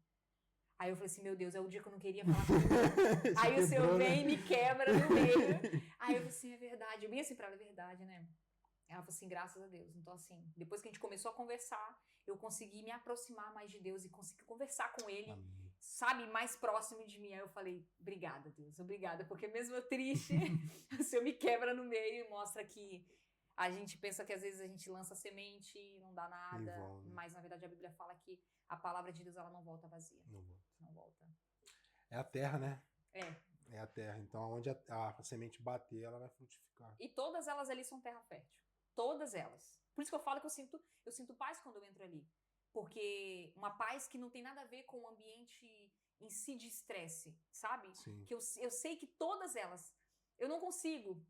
Aí eu falei assim, meu Deus, é o dia que eu não queria falar comigo. Aí o Senhor vem e me quebra no meio. Aí eu falei assim, é verdade. Eu bem assim pra ela, é verdade, né? Ela falou assim, graças a Deus. Então assim, depois que a gente começou a conversar, eu consegui me aproximar mais de Deus e consegui conversar com Ele, sabe, mais próximo de mim. Aí eu falei, obrigada, Deus, obrigada. Porque mesmo eu triste, o Senhor me quebra no meio e mostra que a gente pensa que às vezes a gente lança semente e não dá nada, mas na verdade a Bíblia fala que a palavra de Deus ela não volta vazia. Não volta. É a terra, né? É a terra. Então, onde a semente bater, ela vai frutificar. E todas elas ali são terra fértil. Todas elas. Por isso que eu falo que eu sinto paz quando eu entro ali. Porque uma paz que não tem nada a ver com o ambiente em si de estresse, sabe? Sim. Que eu sei que todas elas, eu não consigo.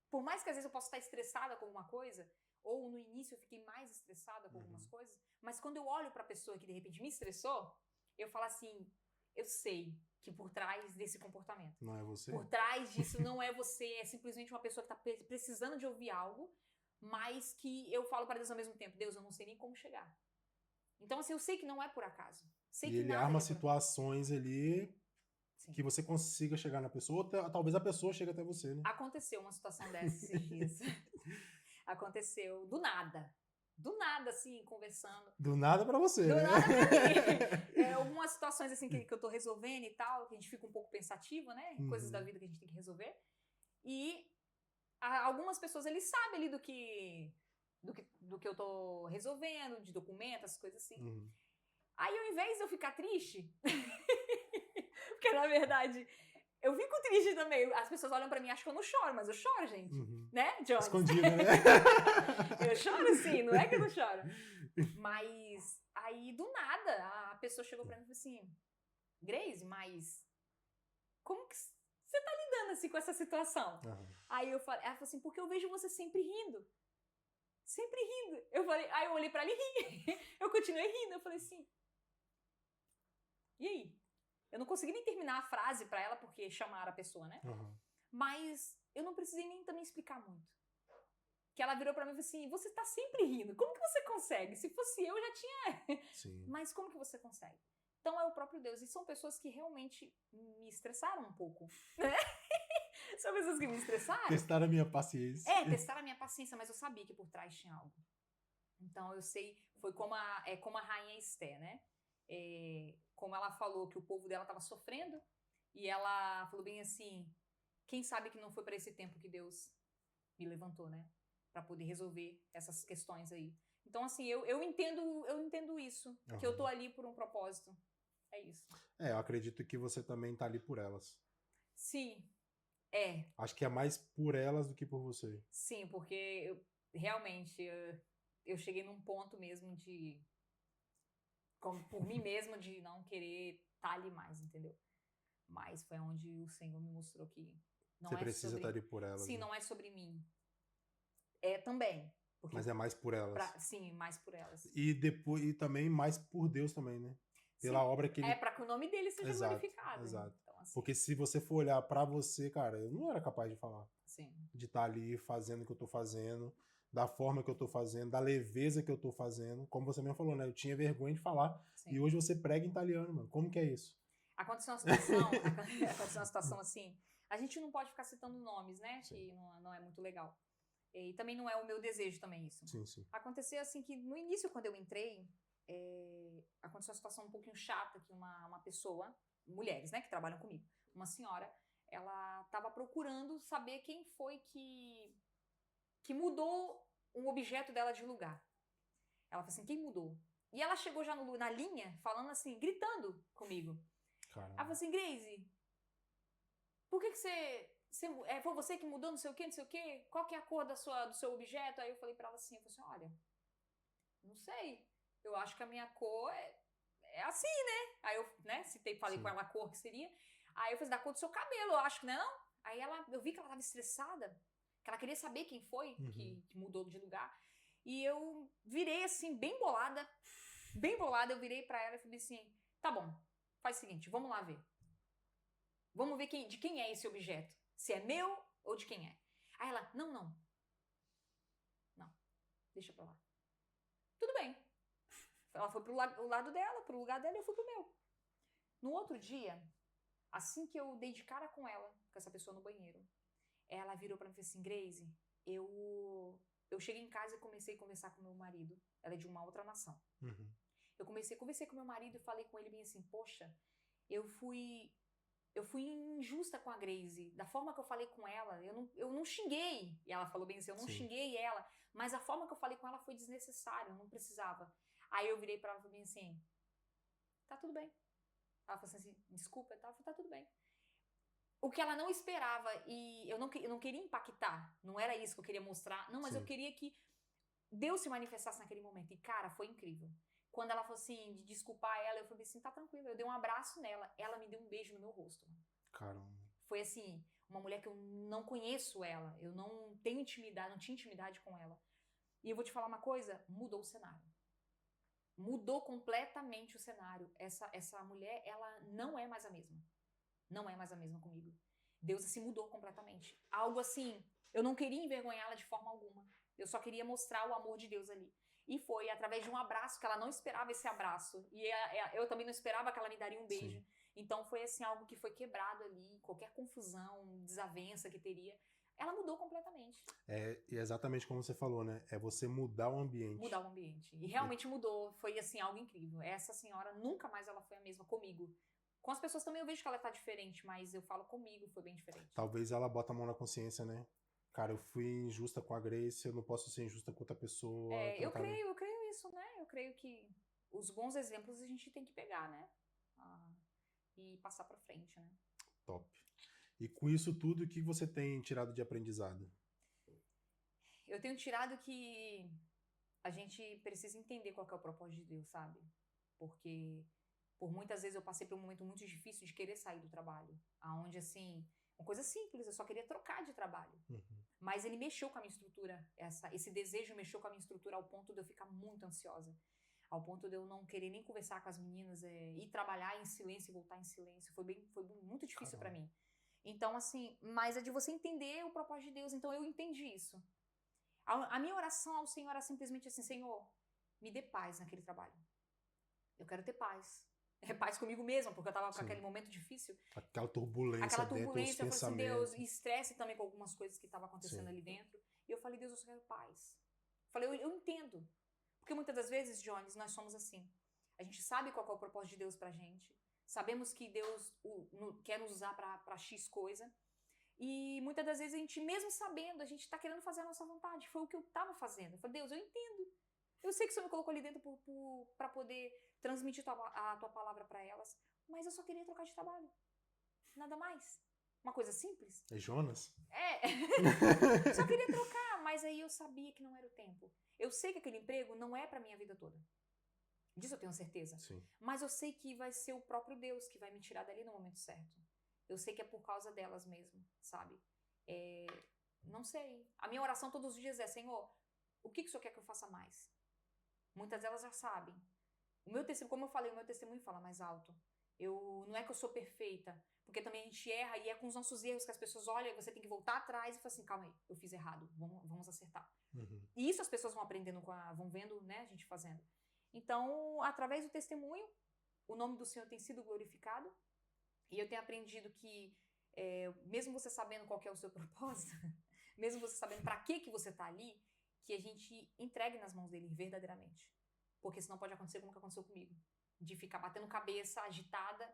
Por mais que às vezes eu possa estar estressada com alguma coisa, ou no início eu fiquei mais estressada com algumas coisas, mas quando eu olho pra pessoa que de repente me estressou, eu falo assim, eu sei que por trás desse comportamento, não é você? Por trás disso não é você, é simplesmente uma pessoa que tá precisando de ouvir algo, mas que eu falo pra Deus ao mesmo tempo, Deus, eu não sei nem como chegar. Então assim, eu sei que não é por acaso. Sei que ele arma situações ali que você consiga chegar na pessoa, ou talvez a pessoa chegue até você, né? Aconteceu uma situação dessa esses dias. Aconteceu do nada. do nada, assim, conversando. Do nada pra você, Do né? nada pra mim. Algumas situações, assim, que eu tô resolvendo e tal, que a gente fica um pouco pensativa, né? Coisas da vida que a gente tem que resolver. E algumas pessoas, eles sabem ali do que eu tô resolvendo, de documentos, essas coisas assim. Aí, ao invés de eu ficar triste, porque, na verdade, eu fico triste também. As pessoas olham pra mim e acham que eu não choro, mas eu choro, gente. Né, Jones? Escondido, né? Eu choro sim, não é que eu não choro. Mas aí, do nada, a pessoa chegou pra mim e falou assim, Grace, mas como que você tá lidando assim com essa situação? Aí ela falou assim, porque eu vejo você sempre rindo. Sempre rindo. Aí eu olhei pra ela e ri. Eu continuei rindo. Eu falei assim, e aí? Eu não consegui nem terminar a frase pra ela, porque chamaram a pessoa, né? Mas eu não precisei nem também explicar muito. Que ela virou pra mim e falou assim, você tá sempre rindo. Como que você consegue? Se fosse eu já tinha... Sim. Mas como que você consegue? Então é o próprio Deus. E são pessoas que realmente me estressaram um pouco. Né? São pessoas que me estressaram. Testaram a minha paciência. Testaram a minha paciência, mas eu sabia que por trás tinha algo. Então eu sei, foi como a rainha Esté, né? Como ela falou que o povo dela estava sofrendo, e ela falou bem assim, quem sabe que não foi para esse tempo que Deus me levantou, né? Para poder resolver essas questões aí. Então, assim, eu entendo isso, que eu tô ali por um propósito. É isso. Eu acredito que você também tá ali por elas. Sim, Acho que é mais por elas do que por você. Sim, porque realmente eu cheguei num ponto mesmo de, por mim mesma, de não querer estar ali mais, entendeu? Mas foi onde o Senhor me mostrou que não você precisa estar ali por elas. Sim, né? não é sobre mim. Também. Mas é mais por elas. Sim, mais por elas. E também mais por Deus também, né? Pela obra que ele... para que o nome dele seja glorificado. Exato. Então, assim... Porque se você for olhar pra você, cara, eu não era capaz de falar. Sim. De estar ali fazendo o que eu tô fazendo, da forma que eu tô fazendo, da leveza que eu tô fazendo. Como você mesmo falou, né? Eu tinha vergonha de falar. Sim. E hoje você prega em italiano, mano. Como que é isso? Aconteceu uma situação assim, a gente não pode ficar citando nomes, né? Sim. Que não é muito legal. E também não é o meu desejo também isso. Sim. Aconteceu assim que no início, quando eu entrei, aconteceu uma situação um pouquinho chata que uma pessoa, mulheres, né, que trabalham comigo, uma senhora, ela estava procurando saber quem foi que mudou um objeto dela de lugar. Ela falou assim, quem mudou? E ela chegou já na linha, falando assim, gritando comigo. Caramba. Ela falou assim, Grace, por que foi você que mudou não sei o quê? Qual que é a cor do seu objeto? Aí eu falei pra ela assim, olha, não sei, eu acho que a minha cor é assim, né? Aí eu, né, falei com ela a cor que seria. Aí eu falei, da cor do seu cabelo, eu acho que não é não? Aí eu vi que ela tava estressada, que ela queria saber quem foi que mudou de lugar. E eu virei assim, bem bolada, eu virei pra ela e falei assim, tá bom, faz o seguinte, vamos lá ver. Vamos ver de quem é esse objeto. Se é meu ou de quem é. Aí ela, não, deixa pra lá. Tudo bem. Ela foi pro lado dela, pro lugar dela, e eu fui pro meu. No outro dia, assim que eu dei de cara com ela, com essa pessoa no banheiro, ela virou pra mim e falou assim, Grace, eu cheguei em casa e comecei a conversar com meu marido. Ela é de uma outra nação. Eu conversei com meu marido e falei com ele bem assim, poxa, eu fui injusta com a Grace. Da forma que eu falei com ela, eu não xinguei. E ela falou bem assim, eu não xinguei ela, mas a forma que eu falei com ela foi desnecessária, eu não precisava. Aí eu virei pra ela e falei bem assim, tá tudo bem. Ela falou assim, desculpa e tal, eu falei, tá tudo bem. O que ela não esperava, e eu não queria impactar, não era isso que eu queria mostrar, não, mas eu queria que Deus se manifestasse naquele momento. E cara, foi incrível. Quando ela falou assim, de desculpar ela, eu falei assim, tá tranquilo. Eu dei um abraço nela, ela me deu um beijo no meu rosto. Caramba. Foi assim, uma mulher que eu não conheço ela, eu não tenho intimidade, não tinha intimidade com ela. E eu vou te falar uma coisa, mudou o cenário. Mudou completamente o cenário. Essa mulher, ela não é mais a mesma. Não é mais a mesma comigo. Deus assim mudou completamente. Algo assim, eu não queria envergonhá-la de forma alguma. Eu só queria mostrar o amor de Deus ali. E foi através de um abraço, que ela não esperava esse abraço. E eu também não esperava que ela me daria um beijo. Sim. Então foi assim, algo que foi quebrado ali, qualquer confusão, desavença que teria. ela mudou completamente. E exatamente como você falou, né? É você mudar o ambiente. Mudar o ambiente. E realmente mudou. Foi, assim, algo incrível. Essa senhora, nunca mais ela foi a mesma comigo. Com as pessoas também eu vejo que ela tá diferente, mas eu falo comigo, foi bem diferente. Talvez ela bota a mão na consciência, né? Cara, eu fui injusta com a Grace, eu não posso ser injusta com outra pessoa. Eu creio isso, né? Eu creio que os bons exemplos a gente tem que pegar, né? E passar pra frente, né? Top. E com isso tudo, o que você tem tirado de aprendizado? Eu tenho tirado que a gente precisa entender qual que é o propósito de Deus, sabe? Porque por muitas vezes eu passei por um momento muito difícil de querer sair do trabalho. Aonde, assim, uma coisa simples, eu só queria trocar de trabalho. Uhum. Mas ele mexeu com a minha estrutura. Esse desejo mexeu com a minha estrutura ao ponto de eu ficar muito ansiosa. Ao ponto de eu não querer nem conversar com as meninas, ir trabalhar em silêncio e voltar em silêncio. Foi muito difícil pra mim. Então, assim, mas é de você entender o propósito de Deus. Então eu entendi isso. A minha oração ao Senhor era simplesmente assim: Senhor, me dê paz naquele trabalho. Eu quero ter paz. Paz comigo mesma, porque eu tava com aquele momento difícil. Aquela turbulência eu falei assim, Deus, e estresse também com algumas coisas que estavam acontecendo ali dentro. E eu falei, Deus, eu só quero paz. Eu falei, eu entendo. Porque muitas das vezes, Jones, nós somos assim. A gente sabe qual é o propósito de Deus pra gente. Sabemos que Deus quer nos usar pra X coisa. E muitas das vezes a gente, mesmo sabendo, a gente tá querendo fazer a nossa vontade. Foi o que eu tava fazendo. Eu falei, Deus, eu entendo. Eu sei que o Senhor me colocou ali dentro pra poder transmitir a tua palavra pra elas. Mas eu só queria trocar de trabalho. Nada mais. Uma coisa simples. É Jonas? Só queria trocar, mas aí eu sabia que não era o tempo. Eu sei que aquele emprego não é pra minha vida toda. Disso eu tenho certeza. Sim. Mas eu sei que vai ser o próprio Deus que vai me tirar dali no momento certo. Eu sei que é por causa delas mesmo, sabe? Não sei. A minha oração todos os dias é, Senhor, o que o Senhor quer que eu faça mais? Muitas delas já sabem. O meu testemunho, como eu falei, o meu testemunho fala mais alto. Não é que eu sou perfeita, porque também a gente erra e é com os nossos erros que as pessoas olham e você tem que voltar atrás e falar assim, calma aí, eu fiz errado, vamos acertar. Uhum. E isso as pessoas vão aprendendo, vão vendo, né, a gente fazendo. Então, através do testemunho, o nome do Senhor tem sido glorificado e eu tenho aprendido que, mesmo você sabendo qual que é o seu propósito, mesmo você sabendo para que você tá ali, que a gente entregue nas mãos dele verdadeiramente. Porque senão pode acontecer como que aconteceu comigo. De ficar batendo cabeça, agitada,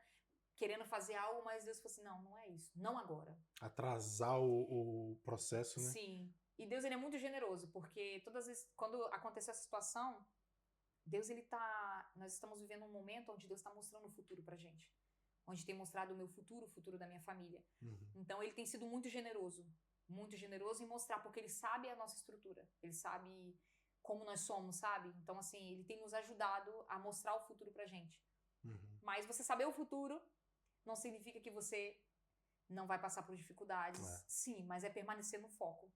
querendo fazer algo, mas Deus falou assim, não é isso, não agora. Atrasar o processo, né? Sim. E Deus, ele é muito generoso, porque todas as vezes, quando aconteceu essa situação, Deus, nós estamos vivendo um momento onde Deus está mostrando o futuro pra gente. Onde tem mostrado o meu futuro, o futuro da minha família. Uhum. Então, ele tem sido muito generoso em mostrar, porque ele sabe a nossa estrutura. Ele sabe como nós somos, sabe? Então, assim, ele tem nos ajudado a mostrar o futuro pra gente. Uhum. Mas você saber o futuro não significa que você não vai passar por dificuldades. Sim, mas é permanecer no foco,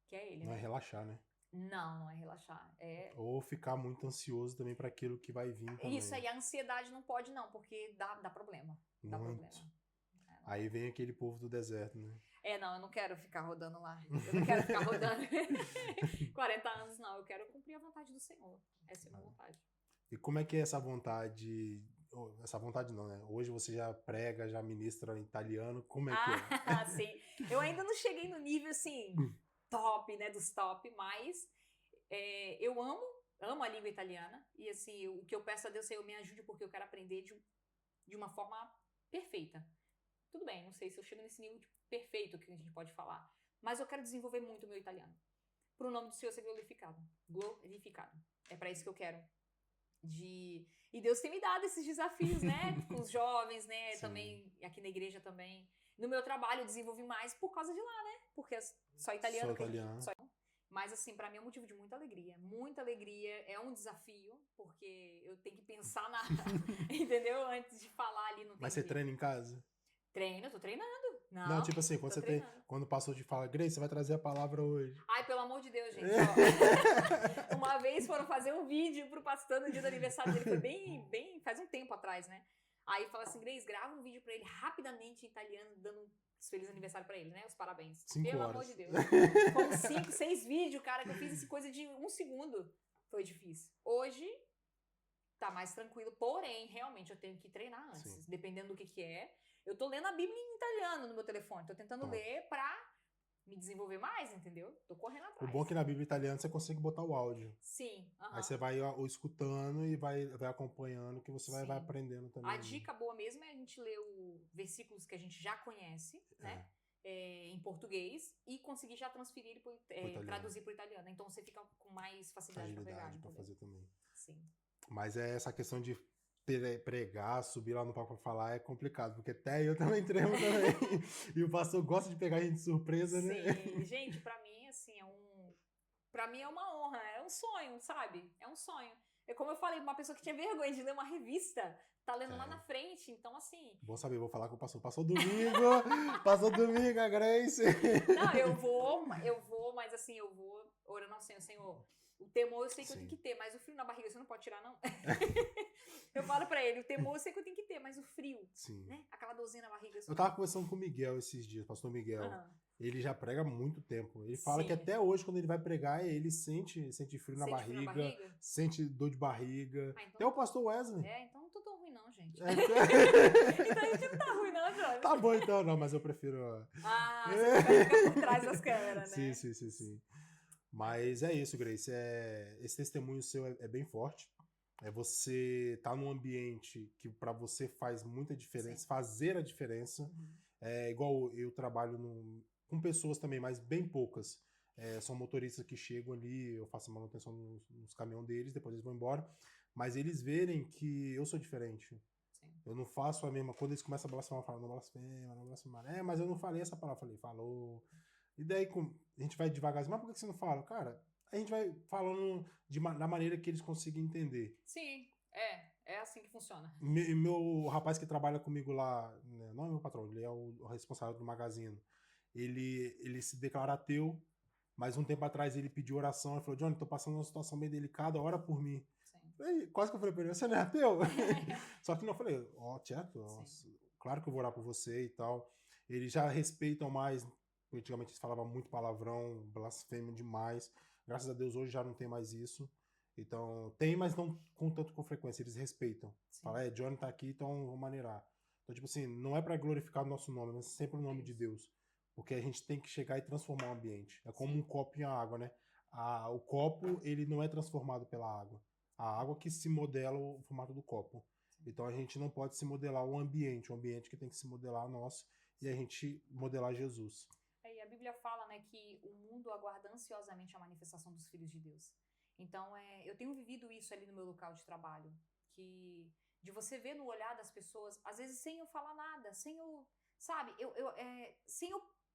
que é ele, Não né? é relaxar, né? Não é relaxar. Ou ficar muito ansioso também para aquilo que vai vir também. Isso aí, a ansiedade não pode não, porque dá problema. Dá muito. problema. Aí vem aquele povo do deserto, né? Não, eu não quero ficar rodando lá. Eu não quero ficar rodando 40 anos, não. Eu quero cumprir a vontade do Senhor. Essa é a minha vontade. E como é que é essa vontade? Essa vontade não, né? Hoje você já prega, já ministra em italiano. Como é que é? Sim. Eu ainda não cheguei no nível, assim, top, né? Dos top, mas eu amo a língua italiana. E, assim, o que eu peço a Deus, Senhor, me ajude, porque eu quero aprender de uma forma perfeita. Tudo bem, não sei se eu chego nesse nível de perfeito que a gente pode falar. Mas eu quero desenvolver muito o meu italiano. Para o nome do Senhor ser glorificado. Glorificado. É para isso que eu quero. E Deus tem me dado esses desafios, né? Com os jovens, né? Sim. Também, aqui na igreja também. No meu trabalho eu desenvolvi mais por causa de lá, né? Porque só italiano. Mas, assim, para mim é um motivo de muita alegria. Muita alegria. É um desafio, porque eu tenho que pensar entendeu? Antes de falar ali. Mas você treina em casa? Treino, eu tô treinando. Não, tipo assim, quando quando o pastor te fala, Grace, você vai trazer a palavra hoje. Ai, pelo amor de Deus, gente. Uma vez foram fazer um vídeo pro pastor no dia do aniversário dele, foi bem, faz um tempo atrás, né? Aí fala assim, Grace, grava um vídeo pra ele rapidamente em italiano, dando um feliz aniversário pra ele, né? Os parabéns. 5 pelo horas. Amor de Deus. Foram 5, 6 vídeos, cara, que eu fiz essa coisa de 1 segundo. Foi difícil. Hoje, tá mais tranquilo, porém, realmente, eu tenho que treinar antes, dependendo do que é. Eu tô lendo a Bíblia em italiano no meu telefone. Tô tentando ler pra me desenvolver mais, entendeu? Tô correndo O atrás. bom é que na Bíblia italiana você consegue botar o áudio. Sim, Aí você vai escutando e vai acompanhando, que você vai Sim. aprendendo também. A dica boa mesmo é a gente ler versículos que a gente já conhece, né? Em português e conseguir já transferir traduzir para o italiano. Então você fica com mais facilidade para pegar. Agilidade para fazer também. Sim. Mas essa questão de pregar, subir lá no palco para falar é complicado, porque até eu também tremo também. E o pastor gosta de pegar a gente de surpresa, né? Sim, gente, para mim, assim, pra mim é uma honra, é um sonho, sabe? É um sonho. É como eu falei, uma pessoa que tinha vergonha de ler uma revista, tá lendo lá na frente, então assim... Bom saber, vou falar com o pastor. Passou domingo, a Grace. Não, eu vou, mas assim, eu vou orando ao Senhor, o temor eu sei que eu tenho que ter, mas o frio na barriga você não pode tirar, não? Eu falo pra ele, o temor eu sei que eu tenho que ter, mas o frio, né? Aquela dorzinha na barriga... Eu tava conversando com o Miguel esses dias, pastor Miguel. Ele já prega há muito tempo. Ele fala que até hoje, quando ele vai pregar, ele sente frio na barriga, sente dor de barriga. Então, até o pastor Wesley. Então não tô tão ruim não, gente. Então a gente não tá ruim não, Jorge. Tá bom então, não, mas eu prefiro... você vai ficar por trás das câmeras, né? Sim. Mas é isso, Grace. Esse testemunho seu é bem forte. Você tá num ambiente que para você faz muita diferença, fazer a diferença. É igual eu trabalho com pessoas também, mas bem poucas. São motoristas que chegam ali, eu faço manutenção nos caminhões deles, depois eles vão embora. Mas eles verem que eu sou diferente. Sim. Eu não faço a mesma... Quando eles começam a blasfemar, eu falo, não blasfemar. Mas eu não falei essa palavra. Eu falei, falou. E daí a gente vai devagarzinho. Mas por que você não fala? Cara, a gente vai falando da maneira que eles conseguem entender. Sim, é assim que funciona. Meu rapaz que trabalha comigo lá, né, não é meu patrão, ele é o responsável do magazine. Ele se declara ateu, mas um tempo atrás ele pediu oração. Ele falou, Johnny, tô passando uma situação bem delicada, ora por mim. Aí, quase que eu falei pra ele, você não é ateu? Só que não, eu falei, Tiago, claro que eu vou orar por você e tal. Eles já respeitam mais. Antigamente eles falavam muito palavrão, blasfêmia demais. Graças a Deus hoje já não tem mais isso. Então, tem, mas não com frequência. Eles respeitam. Fala, Johnny tá aqui, então vamos maneirar. Então, tipo assim, não é para glorificar o nosso nome, mas sempre o nome de Deus. Porque a gente tem que chegar e transformar o ambiente. É como um copo em água, né? O copo, ele não é transformado pela água. A água que se modela o formato do copo. Então, a gente não pode se modelar o ambiente que tem que se modelar a nós e a gente modelar Jesus. E a Bíblia fala, né, que o mundo aguarda ansiosamente a manifestação dos filhos de Deus. Então, eu tenho vivido isso ali no meu local de trabalho, de você ver no olhar das pessoas, às vezes sem eu falar nada, sem eu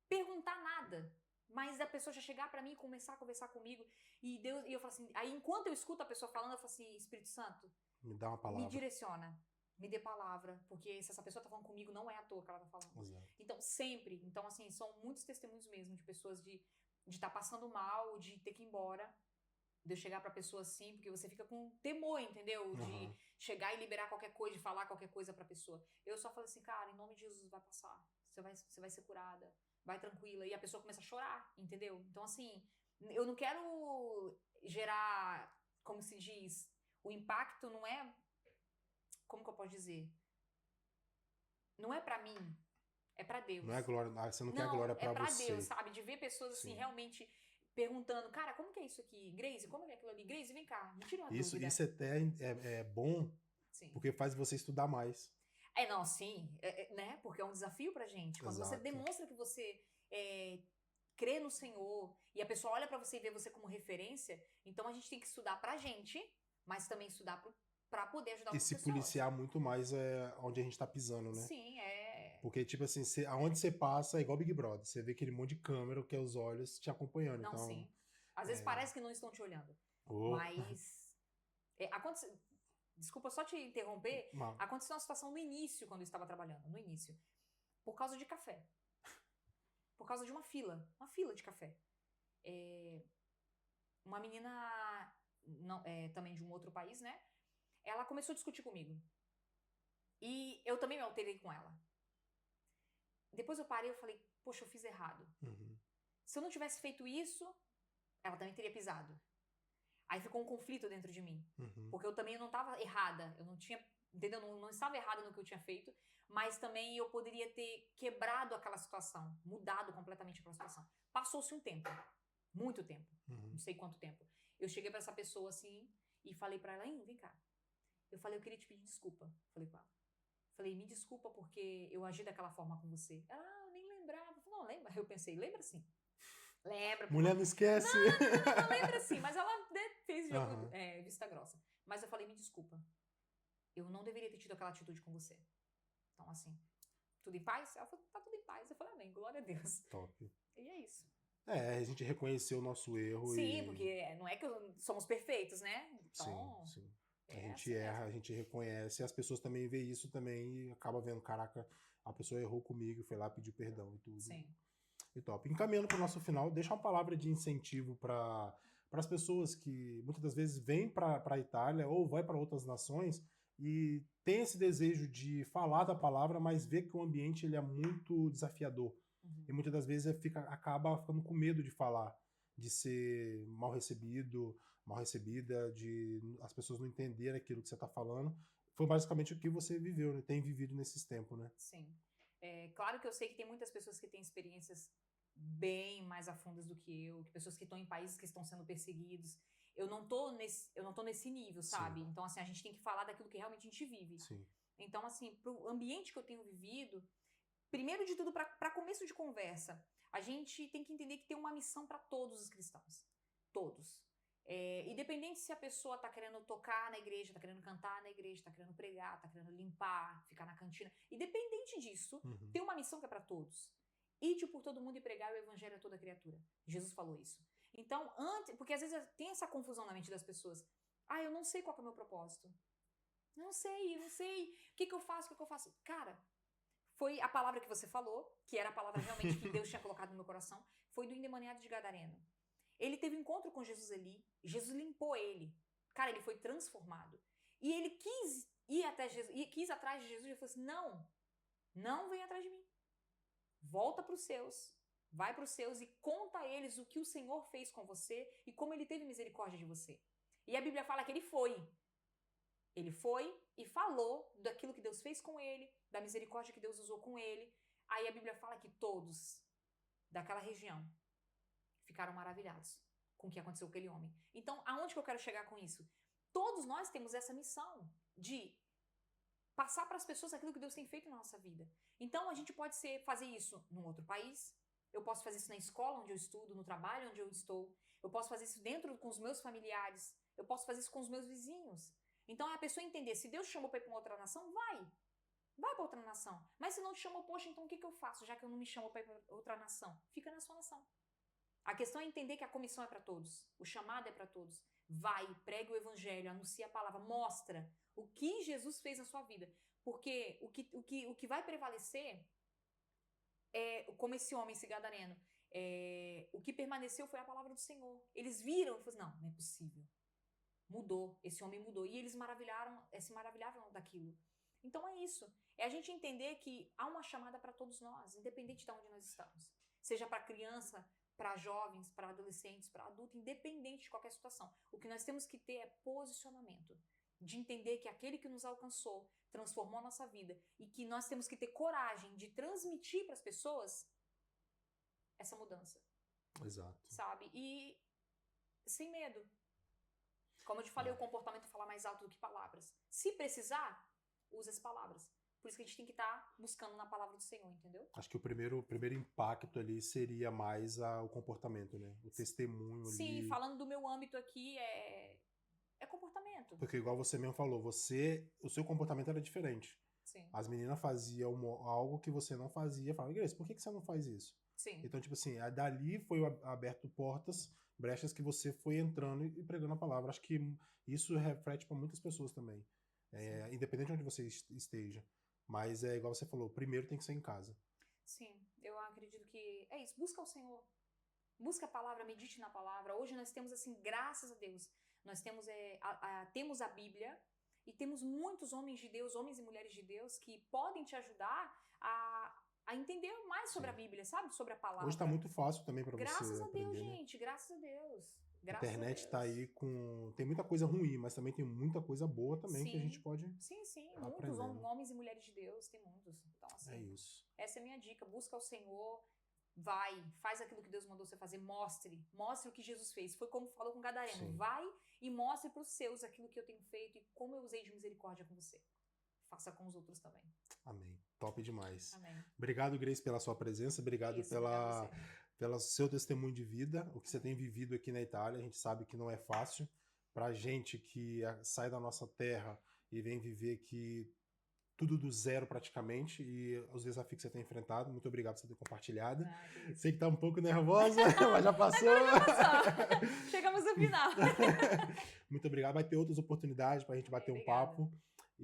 perguntar nada, mas a pessoa já chegar pra mim e começar a conversar comigo, e eu falo assim, aí enquanto eu escuto a pessoa falando, eu falo assim, Espírito Santo, me dá uma palavra, me direciona, me dê palavra, porque se essa pessoa tá falando comigo, não é à toa que ela tá falando. Exato. Então assim, são muitos testemunhos mesmo de pessoas de estar passando mal, de ter que ir embora, de eu chegar pra pessoa assim, porque você fica com temor, entendeu? De chegar e liberar qualquer coisa, de falar qualquer coisa pra pessoa. Eu só falo assim, cara, em nome de Jesus vai passar, você vai ser curada, vai tranquila, e a pessoa começa a chorar, entendeu? Então assim, eu não quero gerar, como se diz, o impacto não é, como que eu posso dizer? Não é pra mim, é pra Deus. Não é glória, você não quer glória pra você. É pra Deus, sabe? De ver pessoas assim, realmente perguntando, cara, como que é isso aqui? Grace, como que é aquilo ali? Grace, vem cá, me tira uma dúvida. Isso até é bom, porque faz você estudar mais. Né? Porque é um desafio pra gente. Quando você demonstra que você crê no Senhor e a pessoa olha pra você e vê você como referência, então a gente tem que estudar pra gente, mas também estudar pra poder ajudar outras pessoas. E se policiar muito mais onde a gente tá pisando, né? Sim, Porque, tipo assim, aonde você passa é igual Big Brother. Você vê aquele monte de câmera que é os olhos te acompanhando. Não, então, sim. Às vezes parece que não estão te olhando. Mas acontece... Desculpa só te interromper. Aconteceu uma situação no início, quando eu estava trabalhando. No início. Por causa de café. Por causa de uma fila de café. Uma menina, também de um outro país, né? Ela começou a discutir comigo. E eu também me alterei com ela. Depois eu parei e falei, poxa, eu fiz errado. Se eu não tivesse feito isso, ela também teria pisado. Aí ficou um conflito dentro de mim. Porque eu também não estava errada. Eu não tinha entendeu? Não estava errada no que eu tinha feito, mas também eu poderia ter quebrado aquela situação, mudado completamente aquela situação. Passou-se um tempo, muito tempo, não sei quanto tempo. Eu cheguei pra essa pessoa assim e falei pra ela, vem cá. Eu falei, eu queria te pedir desculpa. Falei com ela. Falei, me desculpa porque eu agi daquela forma com você. Ela, eu nem lembrava. Eu falei, não, lembra? Eu pensei, lembra sim. Lembra. Mulher não esquece. Não, lembra sim. Mas ela fez jogo, vista grossa. Mas eu falei, me desculpa. Eu não deveria ter tido aquela atitude com você. Então, assim, tudo em paz? Ela falou, tá tudo em paz. Eu falei, amém, glória a Deus. Top. E é isso. A gente reconheceu o nosso erro. Sim, porque não é que somos perfeitos, né? Então, sim. A gente assim erra, mesmo. a gente reconhece, e as pessoas também veem isso também e acaba vendo, caraca, a pessoa errou comigo, foi lá, pediu perdão e tudo. Sim. E top. Encaminhando para o nosso final, deixa uma palavra de incentivo para as pessoas que muitas das vezes vêm para a Itália ou vai para outras nações e tem esse desejo de falar da palavra, mas vê que o ambiente ele é muito desafiador. E muitas das vezes acaba ficando com medo de falar, de ser mal recebido, mal recebida, de as pessoas não entenderem aquilo que você está falando. Foi basicamente o que você viveu, né? Tem vivido nesses tempos, né? Sim. Claro que eu sei que tem muitas pessoas que têm experiências bem mais a fundas do que eu, pessoas que estão em países que estão sendo perseguidos. Eu não tô nesse nível, sabe? Sim. Então, assim, a gente tem que falar daquilo que realmente a gente vive. Sim. Então, assim, pro ambiente que eu tenho vivido, primeiro de tudo, para começo de conversa, a gente tem que entender que tem uma missão para todos os cristãos. Todos. Independente se a pessoa tá querendo tocar na igreja, tá querendo cantar na igreja, tá querendo pregar, tá querendo limpar, ficar na cantina. Independente disso, tem uma missão que é para todos. Ide por todo mundo e pregar o evangelho a toda criatura. Jesus falou isso. Então, porque às vezes tem essa confusão na mente das pessoas. Eu não sei qual que é o meu propósito. Não sei. O que eu faço? Cara, foi a palavra que você falou, que era a palavra realmente que Deus tinha colocado no meu coração, foi do endemoniado de Gadareno. Ele teve um encontro com Jesus ali, Jesus limpou ele. Cara, ele foi transformado. E ele quis ir até Jesus, e quis atrás de Jesus e falou assim, não vem atrás de mim. Volta para os seus, vai para os seus e conta a eles o que o Senhor fez com você e como ele teve misericórdia de você. E a Bíblia fala que ele foi. Ele foi e falou daquilo que Deus fez com ele, da misericórdia que Deus usou com ele. Aí a Bíblia fala que todos daquela região ficaram maravilhados com o que aconteceu com aquele homem. Então, aonde que eu quero chegar com isso? Todos nós temos essa missão de passar para as pessoas aquilo que Deus tem feito na nossa vida. Então, a gente pode fazer isso num outro país, eu posso fazer isso na escola onde eu estudo, no trabalho onde eu estou, eu posso fazer isso dentro com os meus familiares, eu posso fazer isso com os meus vizinhos. Então, é a pessoa entender, se Deus chamou para ir para uma outra nação, vai para outra nação. Mas se não te chamou, poxa, então o que eu faço, já que eu não me chamo para ir para outra nação? Fica na sua nação. A questão é entender que a comissão é para todos, o chamado é para todos. Vai, pregue o evangelho, anuncia a palavra, mostra o que Jesus fez na sua vida. Porque o que vai prevalecer é, como esse homem, esse gadareno, o que permaneceu foi a palavra do Senhor. Eles viram e falaram, não é possível. Mudou, esse homem mudou. E eles se maravilhavam daquilo. Então é isso. É a gente entender que há uma chamada para todos nós, independente de onde nós estamos. Seja para criança, para jovens, para adolescentes, para adultos, independente de qualquer situação. O que nós temos que ter é posicionamento. De entender que aquele que nos alcançou transformou a nossa vida e que nós temos que ter coragem de transmitir para as pessoas essa mudança. Exato. Sabe? E sem medo. Como eu te falei, o comportamento fala mais alto do que palavras. Se precisar, use as palavras. Por isso que a gente tem que estar buscando na palavra do Senhor, entendeu? Acho que o primeiro impacto ali seria mais o comportamento, né? O testemunho ali. Sim, falando do meu âmbito aqui, é comportamento. Porque igual você mesmo falou, o seu comportamento era diferente. Sim. As meninas faziam algo que você não fazia. Falavam, Grace, por que você não faz isso? Sim. Então, tipo assim, dali foi aberto portas, brechas que você foi entrando e pregando a palavra. Acho que isso reflete para muitas pessoas também. Independente de onde você esteja. Mas é igual você falou, primeiro tem que ser em casa. Sim, eu acredito que é isso. Busca o Senhor. Busca a palavra, medite na palavra. Hoje nós temos, assim, graças a Deus, nós temos, temos a Bíblia e temos muitos homens de Deus, homens e mulheres de Deus que podem te ajudar a a entender mais sobre a Bíblia, sabe? Sobre a palavra. Hoje tá muito fácil também para você Graças a Deus, aprender, né? gente. Graças a Deus. A Graças a internet Deus. tá aí com... Tem muita coisa ruim, mas também tem muita coisa boa também que a gente pode... Sim, tá muitos aprendendo. homens e mulheres de Deus, tem muitos. Então, assim, É isso. essa é a minha dica. Busca o Senhor, vai, faz aquilo que Deus mandou você fazer, mostre o que Jesus fez. Foi como falou com o Gadareno. Sim. Vai e mostre para os seus aquilo que eu tenho feito e como eu usei de misericórdia com você. Faça com os outros também. Amém. Top demais. Amém. Obrigado, Grace, pela sua presença. Obrigado pelo seu testemunho de vida, o que você tem vivido aqui na Itália. A gente sabe que não é fácil. Pra gente que sai da nossa terra e vem viver aqui tudo do zero praticamente, e os desafios que você tem enfrentado. Muito obrigado por você ter compartilhado. Sei que tá um pouco nervosa, mas já passou. Chegamos no final. Muito obrigado. Vai ter outras oportunidades pra gente bater um papo.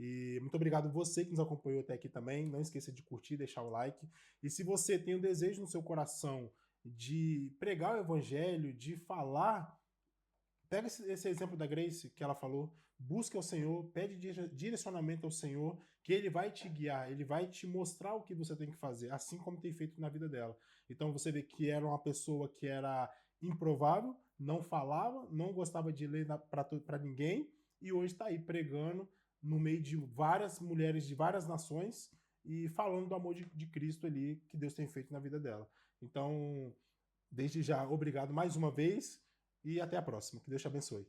E muito obrigado você que nos acompanhou até aqui também. Não esqueça de curtir, deixar o like. E se você tem um desejo no seu coração de pregar o evangelho, de falar, pega esse exemplo da Grace que ela falou, busca o Senhor, pede direcionamento ao Senhor, que Ele vai te guiar, Ele vai te mostrar o que você tem que fazer, assim como tem feito na vida dela. Então você vê que era uma pessoa que era improvável, não falava, não gostava de ler para ninguém, e hoje está aí pregando no meio de várias mulheres de várias nações e falando do amor de Cristo ali que Deus tem feito na vida dela. Então, desde já, obrigado mais uma vez e até a próxima. Que Deus te abençoe.